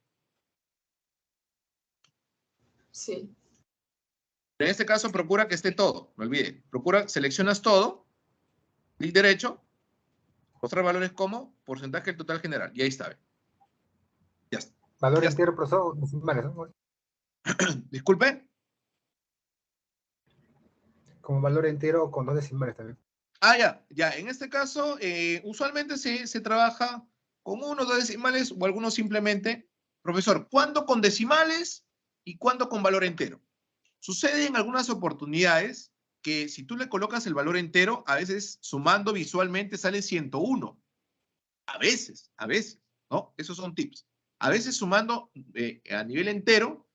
Sí. En este caso procura que esté todo, no olvide. Procura, seleccionas todo, clic derecho, mostrar valores como porcentaje del total general. Y ahí está. Ya está. Valor Ya está. entero, profesor, decimales, ¿no? Disculpe. Como valor entero o con 2 decimales también. Ah, ya. En este caso, usualmente se trabaja con 1, 2 decimales o algunos simplemente. Profesor, ¿cuándo con decimales y cuándo con valor entero? Sucede en algunas oportunidades que si tú le colocas el valor entero, a veces sumando visualmente sale 101. A veces, ¿no? Esos son tips. A veces sumando a nivel entero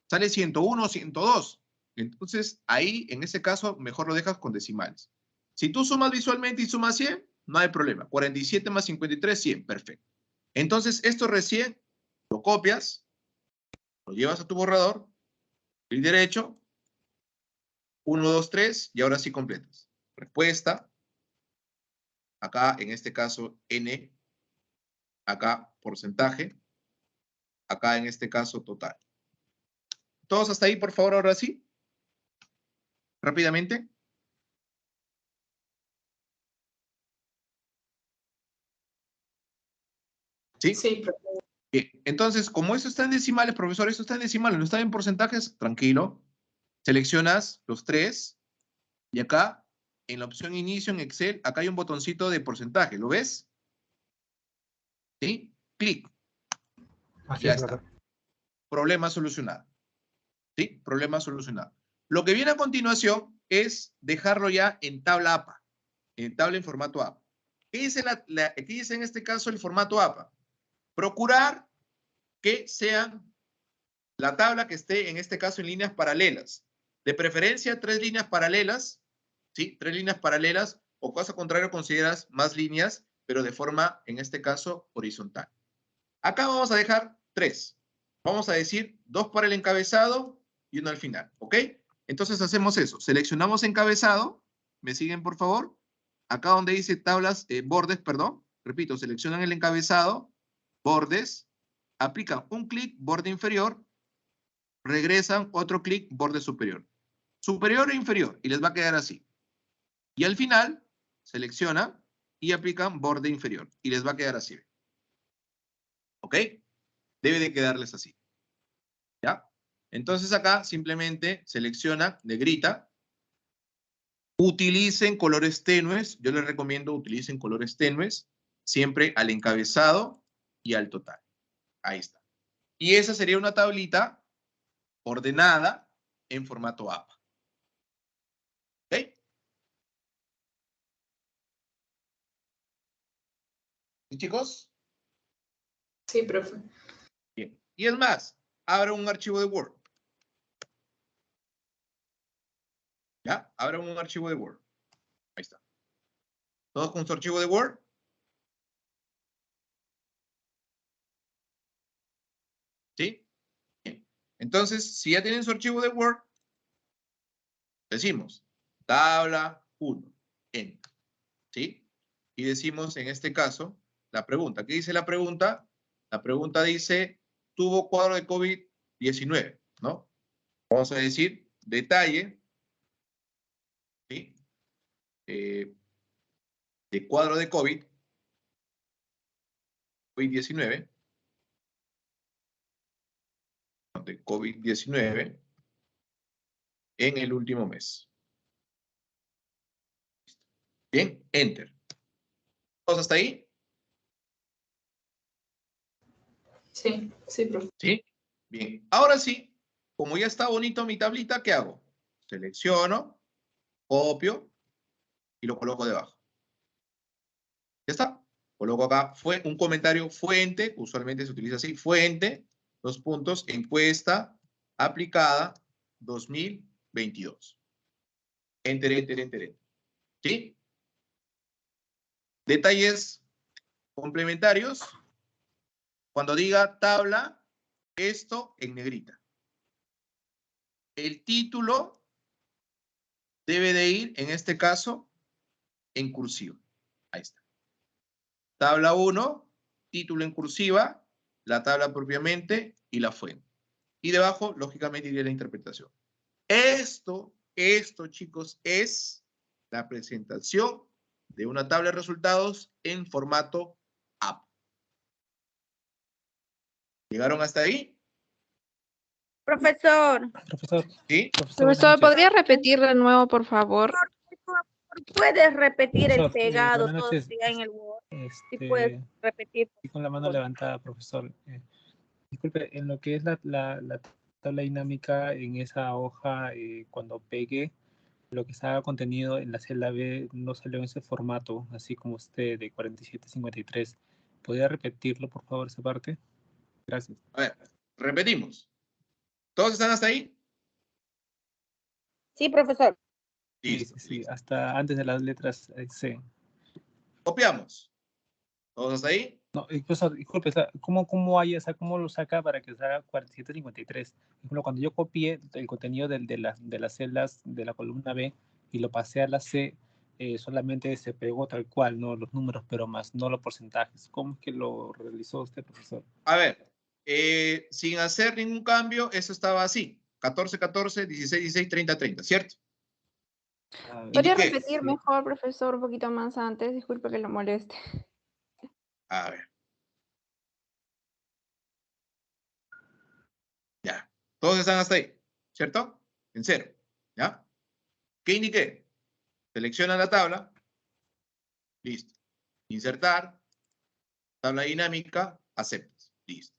sale 101 o 102. Entonces, ahí, en ese caso, mejor lo dejas con decimales. Si tú sumas visualmente y sumas 100, no hay problema. 47 más 53, 100. Perfecto. Entonces, esto recién lo copias, lo llevas a tu borrador, clic derecho, 1, 2, 3, y ahora sí completas. Respuesta, acá en este caso N, acá porcentaje, acá en este caso total. ¿Todos hasta ahí, por favor, ahora sí? Rápidamente. ¿Sí? Sí, profe. Bien. Entonces, como esto está en decimales, profesor, esto está en decimales, no está en porcentajes, tranquilo. Seleccionas los 3 y acá, en la opción inicio en Excel, acá hay un botoncito de porcentaje. ¿Lo ves? ¿Sí? Clic. Así Ya es, está. profesor. Problema solucionado. ¿Sí? Problema solucionado. Lo que viene a continuación es dejarlo ya en tabla APA, en tabla en formato APA. ¿Qué dice en este caso el formato APA? Procurar que sean la tabla que esté en este caso en líneas paralelas. De preferencia 3 líneas paralelas, ¿sí? 3 líneas paralelas o caso contrario consideras más líneas, pero de forma, en este caso, horizontal. Acá vamos a dejar 3. Vamos a decir 2 para el encabezado y 1 al final, ¿ok? Entonces hacemos eso. Seleccionamos encabezado. ¿Me siguen, por favor? Acá donde dice tablas, bordes, perdón. Repito, seleccionan el encabezado, bordes, aplican un clic, borde inferior, regresan otro clic, borde superior. Superior e inferior, y les va a quedar así. Y al final, seleccionan y aplican borde inferior, y les va a quedar así. ¿Ok? Debe de quedarles así. ¿Ya? Entonces acá simplemente selecciona, negrita, utilicen colores tenues, yo les recomiendo utilicen colores tenues, siempre al encabezado y al total. Ahí está. Y esa sería una tablita ordenada en formato APA. ¿Ok? ¿Y chicos? Sí, profe. Bien. Y es más, abra un archivo de Word. ¿Ya? Abran un archivo de Word. Ahí está. ¿Todos con su archivo de Word? ¿Sí? Bien. Entonces, si ya tienen su archivo de Word, decimos tabla 1, enter. ¿Sí? Y decimos en este caso la pregunta. ¿Qué dice la pregunta? La pregunta dice, tuvo cuadro de COVID-19, ¿no? Vamos a decir detalle, ¿sí? De cuadro de COVID-19, de COVID-19 en el último mes. Bien, enter. ¿Todos hasta ahí? Sí, sí, profe. ¿Sí? Bien. Ahora sí, como ya está bonito mi tablita, ¿qué hago? Selecciono, copio y lo coloco debajo. Ya está. Coloco acá fue un comentario fuente, usualmente se utiliza así, fuente, 2 puntos, encuesta aplicada 2022. Enter, enter, enter, enter. ¿Sí? Detalles complementarios. Cuando diga tabla, esto en negrita. El título debe de ir, en este caso, en cursiva. Ahí está. Tabla 1, título en cursiva, la tabla propiamente y la fuente. Y debajo, lógicamente, iría la interpretación. Esto, chicos, es la presentación de una tabla de resultados en formato app. ¿Llegaron hasta ahí? Profesor, Profesor, ¿Sí? profesor, buenas Profesor, noches. ¿podría repetir de nuevo, por favor? ¿puedes repetir el Profesor, pegado buenas noches. todavía en el Word? Si puedes repetir. Estoy con la mano levantada, profesor. Disculpe, en lo que es la tabla dinámica, en esa hoja, cuando pegue, lo que estaba contenido en la celda B no salió en ese formato, así como usted, de 4753. ¿Podría repetirlo, por favor, esa parte? Gracias. A ver, repetimos. ¿Todos están hasta ahí? Sí, profesor. Listo. Sí, hasta antes de las letras C. Copiamos. ¿Todos hasta ahí? No, profesor, disculpe, ¿cómo hay, cómo lo saca para que salga 4753? Por ejemplo, cuando yo copié el contenido de las celdas de la columna B y lo pasé a la C, solamente se pegó tal cual, ¿no? Los números, pero más no los porcentajes. ¿Cómo es que lo realizó usted, profesor? A ver, sin hacer ningún cambio, eso estaba así. 14, 14, 16, 16, 30, 30, ¿cierto? ¿Podría Indiqué. repetir mejor, profesor, un poquito más antes? Disculpe que lo moleste. A ver. Ya. Todos están hasta ahí, ¿cierto? En 0. ¿Ya? ¿Qué indiqué? Selecciona la tabla. Listo. Insertar. Tabla dinámica. Aceptas. Listo.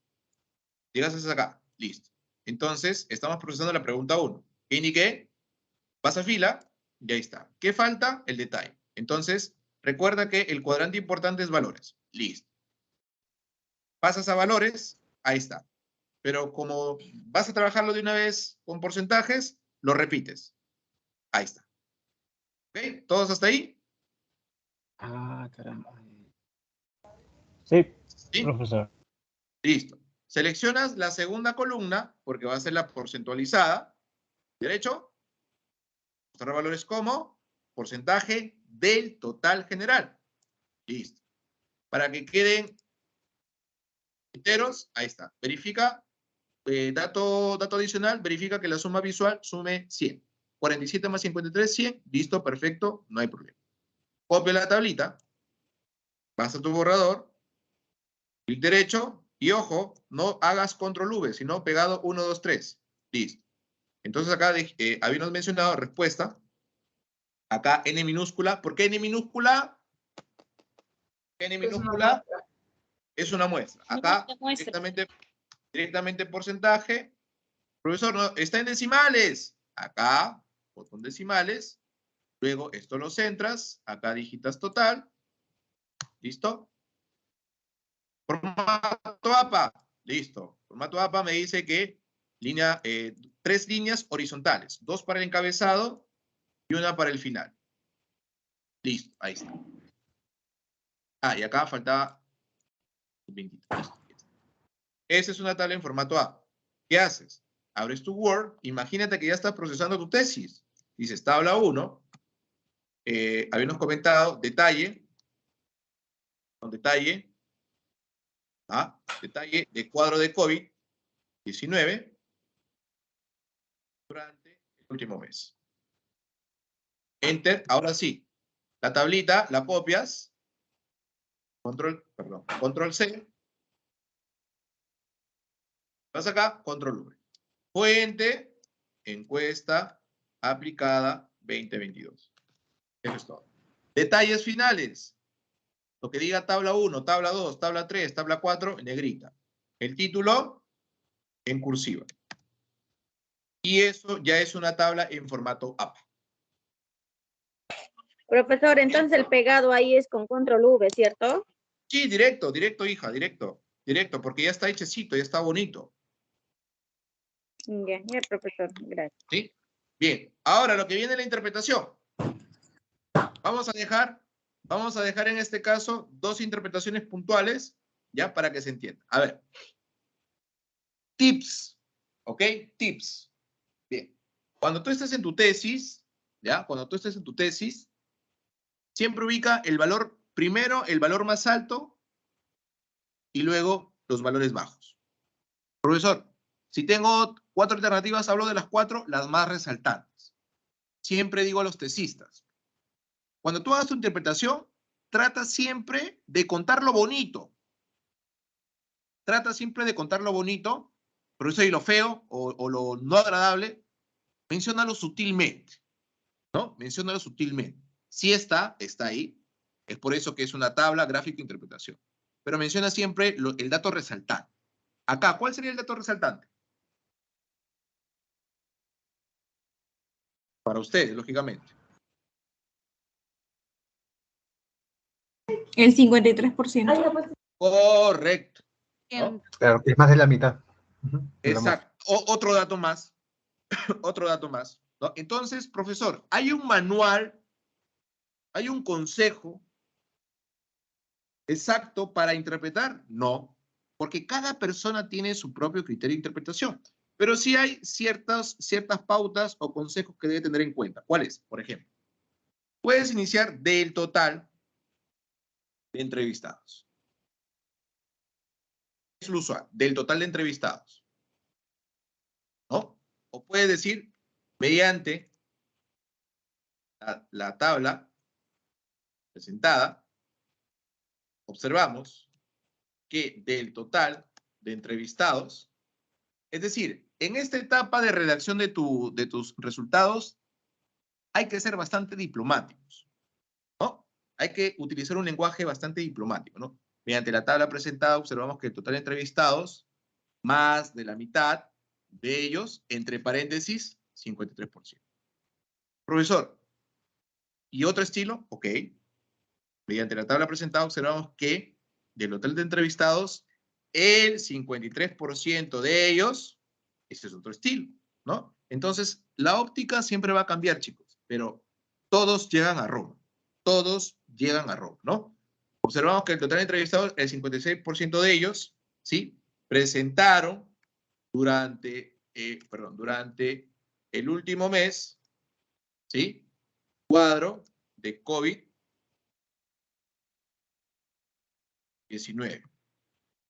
Llegas hasta acá. Listo. Entonces, estamos procesando la pregunta 1. ¿Qué indiqué? Pasa fila. Y ahí está. ¿Qué falta? El detalle. Entonces, recuerda que el cuadrante importante es valores. Listo. Pasas a valores. Ahí está. Pero como vas a trabajarlo de una vez con porcentajes, lo repites. Ahí está. ¿Ok? ¿Todos hasta ahí? Ah, caramba. Sí, ¿Sí? profesor. Listo. Seleccionas la segunda columna, porque va a ser la porcentualizada. Derecho. Mostrar valores como porcentaje del total general. Listo. Para que queden enteros, ahí está. Verifica, dato adicional, verifica que la suma visual sume 100. 47 más 53, 100. Listo, perfecto, no hay problema. Copia la tablita, vas a tu borrador, clic derecho, y ojo, no hagas control V, sino pegado 1, 2, 3. Listo. Entonces acá habíamos mencionado respuesta. Acá N minúscula. ¿Por qué N minúscula? N minúscula es una muestra. Acá directamente porcentaje. Profesor, no, está en decimales. Acá, botón decimales. Luego esto lo centras. Acá digitas total. ¿Listo? Formato APA. Listo. Formato APA me dice que 3 líneas horizontales. 2 para el encabezado y una para el final. Listo, ahí está. Ah, y acá faltaba 23. Esa es una tabla en formato A. ¿Qué haces? Abres tu Word, imagínate que ya estás procesando tu tesis. Dices tabla 1, habíamos comentado, detalle, con detalle, detalle de cuadro de COVID-19 durante el último mes. Enter, ahora sí, la tablita la copias, control C, vas acá, control V. Fuente, encuesta aplicada 2022. Eso es todo. Detalles finales. Lo que diga tabla 1, tabla 2, tabla 3, tabla 4, en negrita. El título, en cursiva. Y eso ya es una tabla en formato APA. Profesor, entonces el pegado ahí es con control V, ¿cierto? Sí, directo, hija, directo, porque ya está hechecito, ya está bonito. Ya, profesor, gracias. ¿Sí? Bien, ahora lo que viene es la interpretación. Vamos a dejar en este caso 2 interpretaciones puntuales, ya, para que se entienda. A ver. Tips, ¿ok? Tips. Bien. Cuando tú estés en tu tesis, ¿ya? Cuando tú estés en tu tesis, siempre ubica el valor, primero el valor más alto y luego los valores bajos. Profesor, si tengo 4 alternativas, hablo de las 4, las más resaltantes. Siempre digo a los tesistas, cuando tú hagas tu interpretación, trata siempre de contar lo bonito. Trata siempre de contar lo bonito, profesor, y lo feo o lo no agradable, menciónalo sutilmente, ¿no? Menciónalo sutilmente. Si está ahí. Es por eso que es una tabla, gráfico, interpretación. Pero menciona siempre el dato resaltante. Acá, ¿cuál sería el dato resaltante? Para ustedes, lógicamente. El 53%. Correcto, ¿no? Claro, es más de la mitad. Exacto. Otro dato más. Otro dato más, ¿no? Entonces, profesor, ¿hay un manual, hay un consejo exacto para interpretar? No, porque cada persona tiene su propio criterio de interpretación. Pero sí hay ciertas pautas o consejos que debe tener en cuenta. ¿Cuáles? Por ejemplo, puedes iniciar del total de entrevistados. Es lo usual, del total de entrevistados, ¿no? O puedes decir, mediante la tabla presentada, observamos que del total de entrevistados, es decir, en esta etapa de redacción de tus resultados, hay que ser bastante diplomáticos, ¿no? Hay que utilizar un lenguaje bastante diplomático, ¿no? Mediante la tabla presentada observamos que el total de entrevistados, más de la mitad de ellos, entre paréntesis, 53%. Profesor, ¿y otro estilo? Ok. Mediante la tabla presentada observamos que del total de entrevistados, el 53% de ellos, ese es otro estilo, ¿no? Entonces, la óptica siempre va a cambiar, chicos, pero todos llegan a Roma. Todos llegan a Roma, ¿no? Observamos que el total de entrevistados, el 56% de ellos, ¿sí? Presentaron durante el último mes, ¿sí? Cuadro de COVID-19.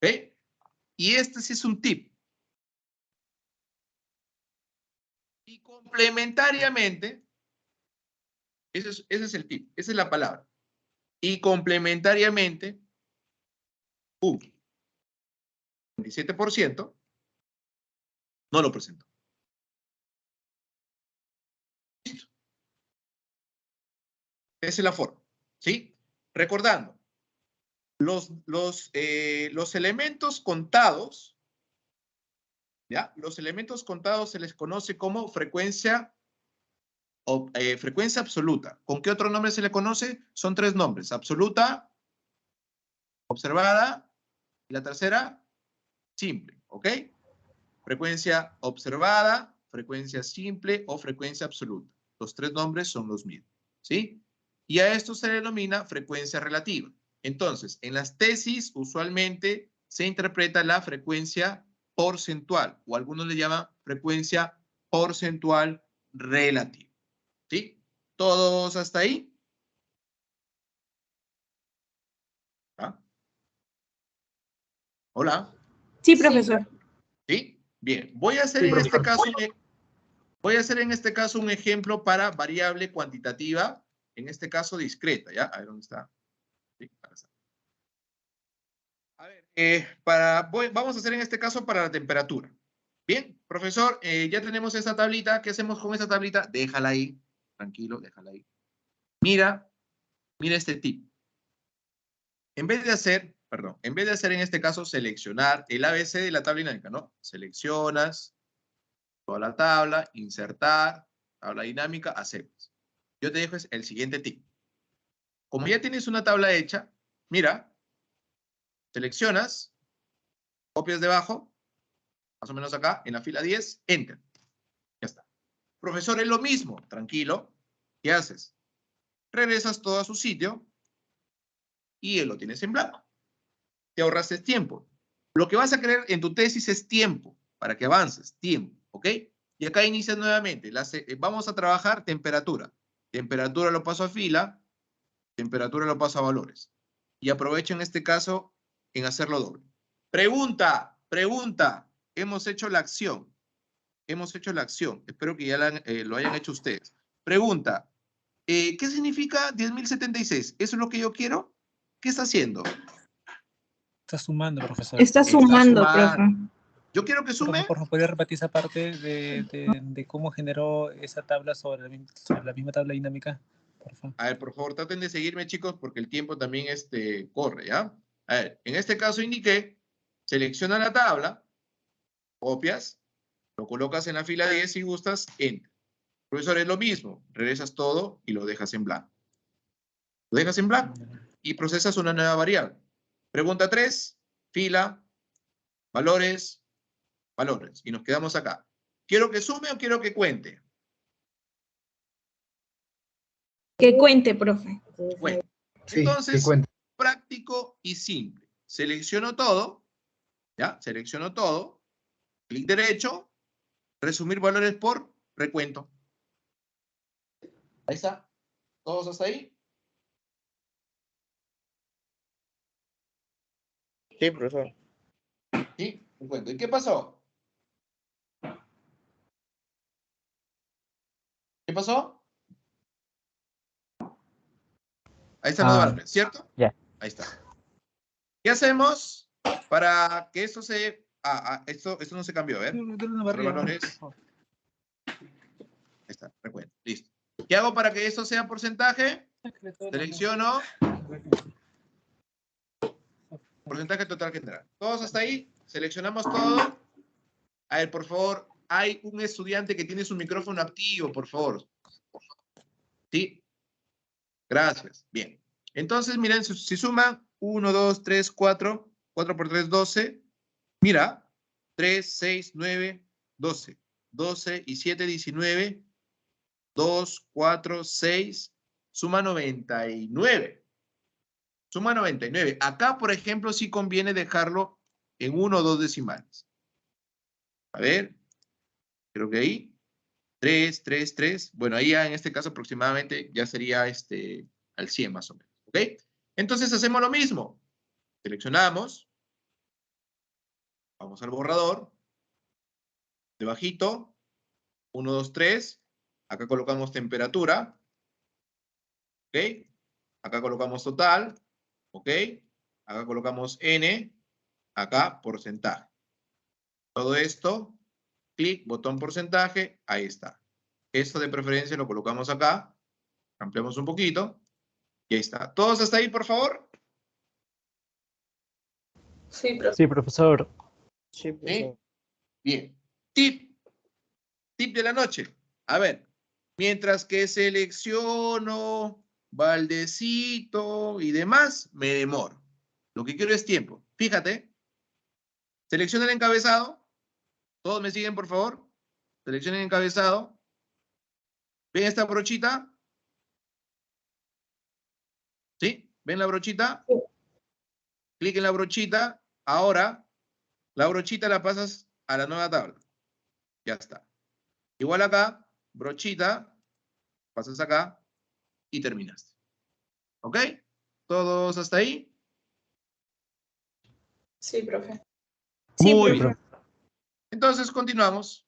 ¿Ok? Y este sí es un tip. Y complementariamente, ese es el tip, esa es la palabra. Y complementariamente, un 27% no lo presentó. Listo. Esa es la forma, ¿sí? Recordando, los elementos contados, ¿ya? Los elementos contados se les conoce como frecuencia absoluta. ¿Con qué otro nombre se le conoce? Son 3 nombres. Absoluta, observada, y la tercera, simple, ¿ok? Frecuencia observada, frecuencia simple o frecuencia absoluta. los tres nombres son los mismos, ¿sí? Y a esto se le denomina frecuencia relativa. Entonces, en las tesis usualmente se interpreta la frecuencia porcentual, o algunos le llaman frecuencia porcentual relativa, ¿sí? ¿Todos hasta ahí? ¿Ah? Hola. Sí, profesor. ¿Sí? Bien. Voy a hacer Sí, en este profesor. caso un ejemplo para variable cuantitativa, en este caso discreta, ¿ya? A ver, ¿dónde está? Sí, acá está. A ver, vamos a hacer en este caso para la temperatura. Bien, profesor, ya tenemos esa tablita. ¿Qué hacemos con esa tablita? Déjala ahí, tranquilo, déjala ahí. Mira este tip. En vez de hacer en este caso seleccionar el ABC de la tabla dinámica, ¿no? Seleccionas toda la tabla, insertar, tabla dinámica, aceptas. Yo te dejo el siguiente tip. Como ya tienes una tabla hecha, mira, seleccionas, copias debajo, más o menos acá, en la fila 10, enter. Ya está. Profesor, es lo mismo, tranquilo. ¿Qué haces? Regresas todo a su sitio y lo tienes en blanco. Te ahorraste tiempo. Lo que vas a querer en tu tesis es tiempo, para que avances, tiempo, ¿ok? Y acá inicias nuevamente. Vamos a trabajar temperatura. Temperatura lo paso a fila, temperatura lo paso a valores. Y aprovecho en este caso en hacerlo doble. Pregunta. Hemos hecho la acción. Espero que ya lo hayan hecho ustedes. Pregunta. ¿Qué significa 10.076? ¿Eso es lo que yo quiero? ¿Qué está haciendo? Está sumando, profesor. Está sumando, profe. Yo quiero que sume. Por favor, ¿podría repetir esa parte de cómo generó esa tabla sobre la misma tabla dinámica? Por favor. A ver, por favor, traten de seguirme, chicos, porque el tiempo también corre, ¿ya? A ver, en este caso indiqué, selecciona la tabla, copias, lo colocas en la fila 10 si gustas, enter. Profesor, es lo mismo, regresas todo y lo dejas en blanco. Lo dejas en blanco y procesas una nueva variable. Pregunta 3, fila, valores, valores. Y nos quedamos acá. ¿Quiero que sume o quiero que cuente? Que cuente, profe. Bueno, Sí, entonces, que cuente. práctico y simple. Selecciono todo, ¿ya? Selecciono todo, clic derecho, resumir valores por recuento. Ahí está. ¿Todos hasta ahí? Sí, profesor. Sí, recuento. ¿Y qué pasó? ¿Qué pasó? Ahí están los valores, ¿cierto? Ya. Ahí está. ¿Qué hacemos para que esto se... esto no se cambió, a ver. Los valores. Ahí está, recuento. Listo. ¿Qué hago para que esto sea porcentaje? Selecciono. Porcentaje total general. ¿Todos hasta ahí? Seleccionamos todo. A ver, por favor, hay un estudiante que tiene su micrófono activo, por favor. ¿Sí? Gracias. Bien. Entonces, miren, si suman 1, 2, 3, 4, 4 por 3, 12. Mira, 3, 6, 9, 12. 12 y 7, 19. 2, 4, 6. Suma 99. Suma 99. Acá, por ejemplo, sí conviene dejarlo en 1 o 2 decimales. A ver. Creo que ahí. 3, 3, 3. Bueno, ahí ya en este caso aproximadamente ya sería al 100 más o menos. ¿Ok? Entonces hacemos lo mismo. Seleccionamos. Vamos al borrador. Debajito. 1, 2, 3. Acá colocamos temperatura. ¿Ok? Acá colocamos total. ¿Ok? Acá colocamos N. Acá porcentaje. Todo esto. Clic, botón porcentaje. Ahí está. Esto de preferencia lo colocamos acá. Ampliamos un poquito. Y ahí está. ¿Todos hasta ahí, por favor? Sí, profe. Sí, profesor. ¿Sí? Bien. Tip de la noche. A ver, mientras que selecciono baldecito y demás, me demoro. Lo que quiero es tiempo. Fíjate. Selecciona el encabezado. Todos me siguen, por favor. Seleccionen encabezado. ¿Ven esta brochita? ¿Sí? ¿Ven la brochita? Clic en la brochita. Ahora, la brochita la pasas a la nueva tabla. Ya está. Igual acá, brochita, pasas acá y terminaste. ¿Ok? ¿Todos hasta ahí? Sí, profe. Sí, Muy profe. bien. Entonces, continuamos.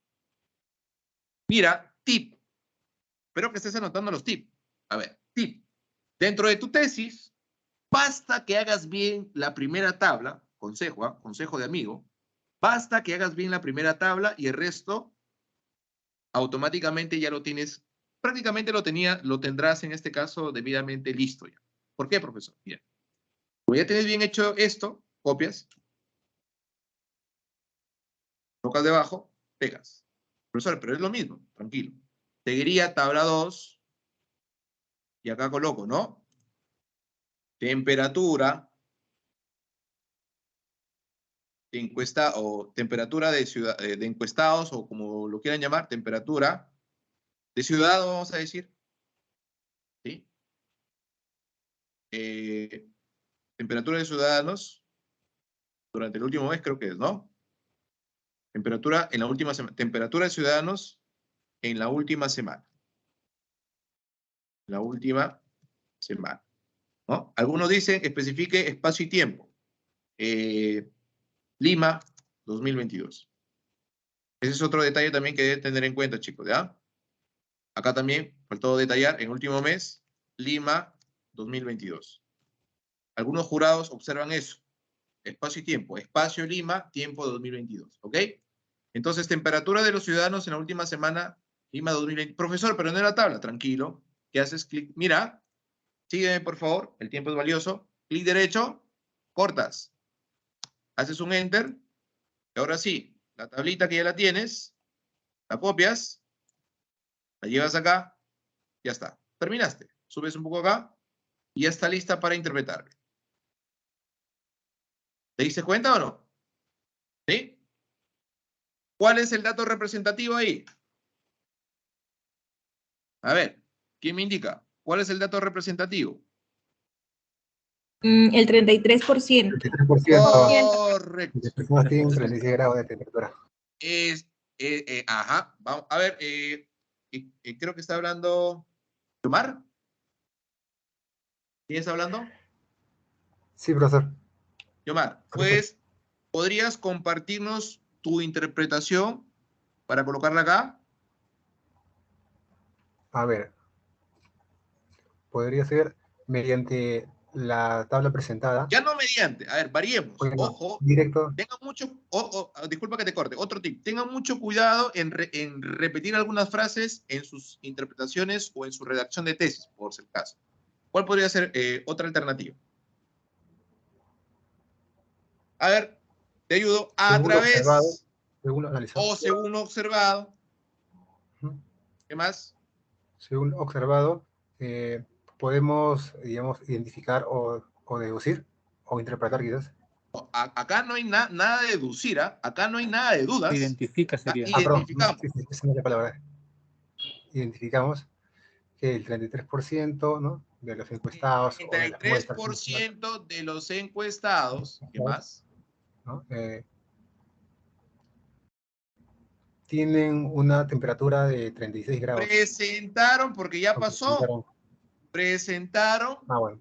Mira, tip. Espero que estés anotando los tips. A ver, tip. Dentro de tu tesis, basta que hagas bien la primera tabla, consejo, consejo de amigo, basta que hagas bien la primera tabla y el resto automáticamente ya lo tienes, prácticamente lo tendrás en este caso debidamente listo ya. ¿Por qué, profesor? Mira, como ya tienes bien hecho esto, copias, tocas debajo, pegas. Profesor, pero es lo mismo, tranquilo. Seguiría tabla 2 y acá coloco, ¿no? Temperatura de encuesta o temperatura de, de encuestados o como lo quieran llamar, temperatura de ciudadanos, vamos a decir. ¿Sí? Temperatura de ciudadanos durante el último mes, creo que es, ¿no? Temperatura en la última semana. Temperatura de ciudadanos en la última semana. La última semana. ¿No? Algunos dicen especifique espacio y tiempo. Lima, 2022. Ese es otro detalle también que deben tener en cuenta, chicos, ¿ya? Acá también faltó detallar, en último mes, Lima, 2022. Algunos jurados observan eso. Espacio y tiempo. Espacio Lima, tiempo 2022. ¿Ok? Entonces, temperatura de los ciudadanos en la última semana, Lima 2020. Profesor, pero no en la tabla. Tranquilo. ¿Qué haces? Clic. Mira. Sígueme, por favor. El tiempo es valioso. Clic derecho. Cortas. Haces un enter. Y ahora sí, la tablita que ya la tienes, la copias, la llevas acá, ya está. Terminaste. Subes un poco acá y ya está lista para interpretar. ¿Te diste cuenta o no? ¿Sí? ¿Cuál es el dato representativo ahí? A ver, ¿quién me indica? ¿Cuál es el dato representativo? El 33%. 33%. Correcto. Las personas tienen 36 grados de temperatura. Ajá. Vamos, a ver, creo que está hablando Yomar. ¿Quién está hablando? Sí, profesor. Yomar, pues, ¿podrías compartirnos tu interpretación para colocarla acá? A ver, podría ser mediante la tabla presentada. Ya no mediante. A ver, variemos. Bueno, Ojo. directo. Tengan mucho, disculpa que te corte, otro tip. Tengan mucho cuidado en repetir algunas frases en sus interpretaciones o en su redacción de tesis, por ser el caso. ¿Cuál podría ser otra alternativa? A ver, te ayudo. A Según través observado, según analizado. o según observado. Ujú. ¿Qué más? Según observado, podemos, digamos, identificar o deducir o interpretar quizás. Acá no hay nada de deducir, ¿ah? Acá no hay nada de dudas. Identifica sería. Perdón, Identificamos. sí, esa no es la palabra. Identificamos que el 33%, ¿no?, de los encuestados o de las muestras, 33% de los encuestados, ¿qué más? ¿no?, tienen una temperatura de 36 grados. Presentaron, porque ya pasó, presentaron Bueno,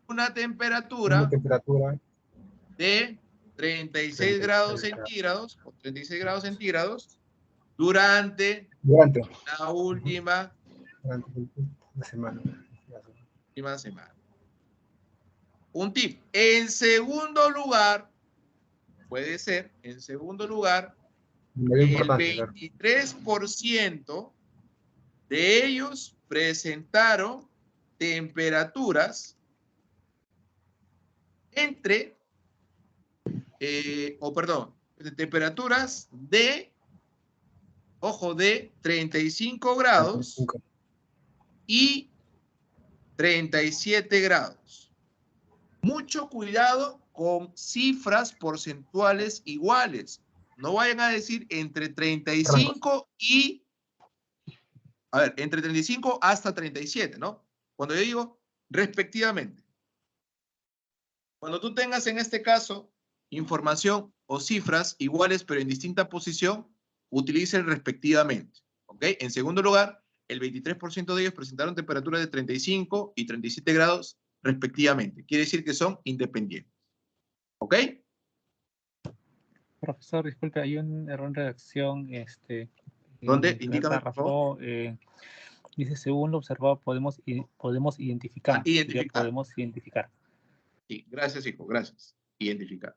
una temperatura temperatura de 36 grados centígrados, o 36 grados centígrados, durante la última semana. Un tip. En segundo lugar, puede ser, en segundo lugar, el 23% de ellos presentaron temperaturas entre, temperaturas de, ojo, de 35 grados y 37 grados. Mucho cuidado con cifras porcentuales iguales. No vayan a decir entre 35 y A ver, entre 35 hasta 37, ¿no? Cuando yo digo respectivamente. Cuando tú tengas en este caso información o cifras iguales pero en distinta posición, utilice el respectivamente. ¿Ok? En segundo lugar, el 23% de ellos presentaron temperaturas de 35 y 37 grados respectivamente. Quiere decir que son independientes. ¿Ok? Profesor, disculpe, hay un error en redacción. ¿Dónde? Indícame, por favor. Dice, según lo observado, podemos identificar. Identificar. Podemos identificar. Sí, gracias, hijo, gracias. Identificar.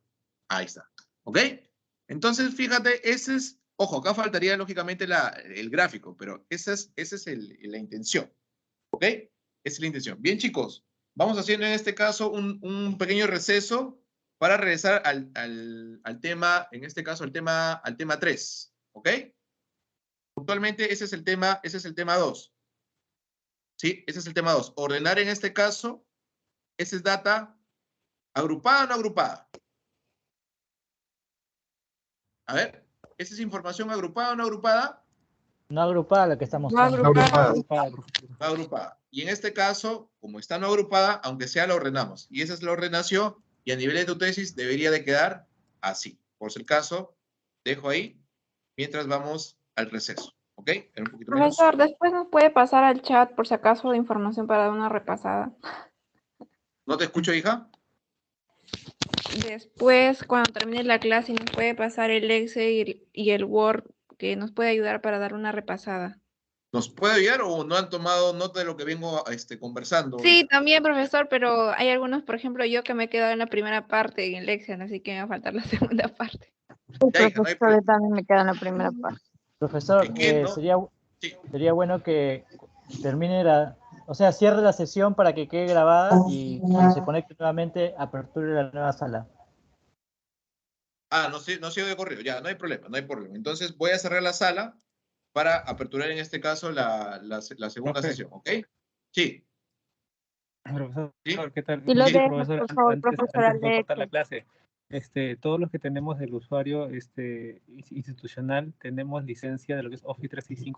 Ahí está. ¿Ok? Entonces, fíjate, ese es, ojo, acá faltaría lógicamente el gráfico, pero esa es la intención. ¿Ok? Esa es la intención. Bien, chicos, vamos haciendo en este caso un pequeño receso para regresar al tema, en este caso, al tema 3. ¿Ok? Puntualmente, ese es el tema 2. ¿Sí? Ese es el tema 2. Ordenar en este caso, esa es data agrupada o no agrupada. A ver, ¿esa es información agrupada o no agrupada? No agrupada la que estamos No agrupada. No agrupada. Y en este caso, como está no agrupada, aunque sea la ordenamos. Y esa es la ordenación, y a nivel de tu tesis debería de quedar así. Por si el caso, dejo ahí, mientras vamos al receso. ¿Ok? Era un poquito menos. Profesor, después nos puede pasar al chat por si acaso de información para dar una repasada. ¿No te escucho, hija? Después, cuando termine la clase, nos puede pasar el Excel y el Word que nos puede ayudar para dar una repasada. ¿Nos puede ayudar o no han tomado nota de lo que vengo conversando? Sí, también, profesor, pero hay algunos, por ejemplo, yo que me he quedado en la primera parte en el Excel, así que me va a faltar la segunda parte. Ya, hija, no hay Profesor, problema. también me queda en la primera parte. Profesor, Es que no- sería bueno que termine o sea, cierre la sesión para que quede grabada y cuando se conecte nuevamente, aperture la nueva sala. Ah, no se de corrido, ya, no hay problema, no hay problema. Entonces voy a cerrar la sala para aperturar en este caso la segunda Profe. sesión, ¿ok? Sí. Profesor, ¿Sí? ¿qué tal? Y lo Sí, dejo, profesor, por favor, antes profesor de cortar la Alex. clase, todos los que tenemos del usuario institucional tenemos licencia de lo que es Office 365.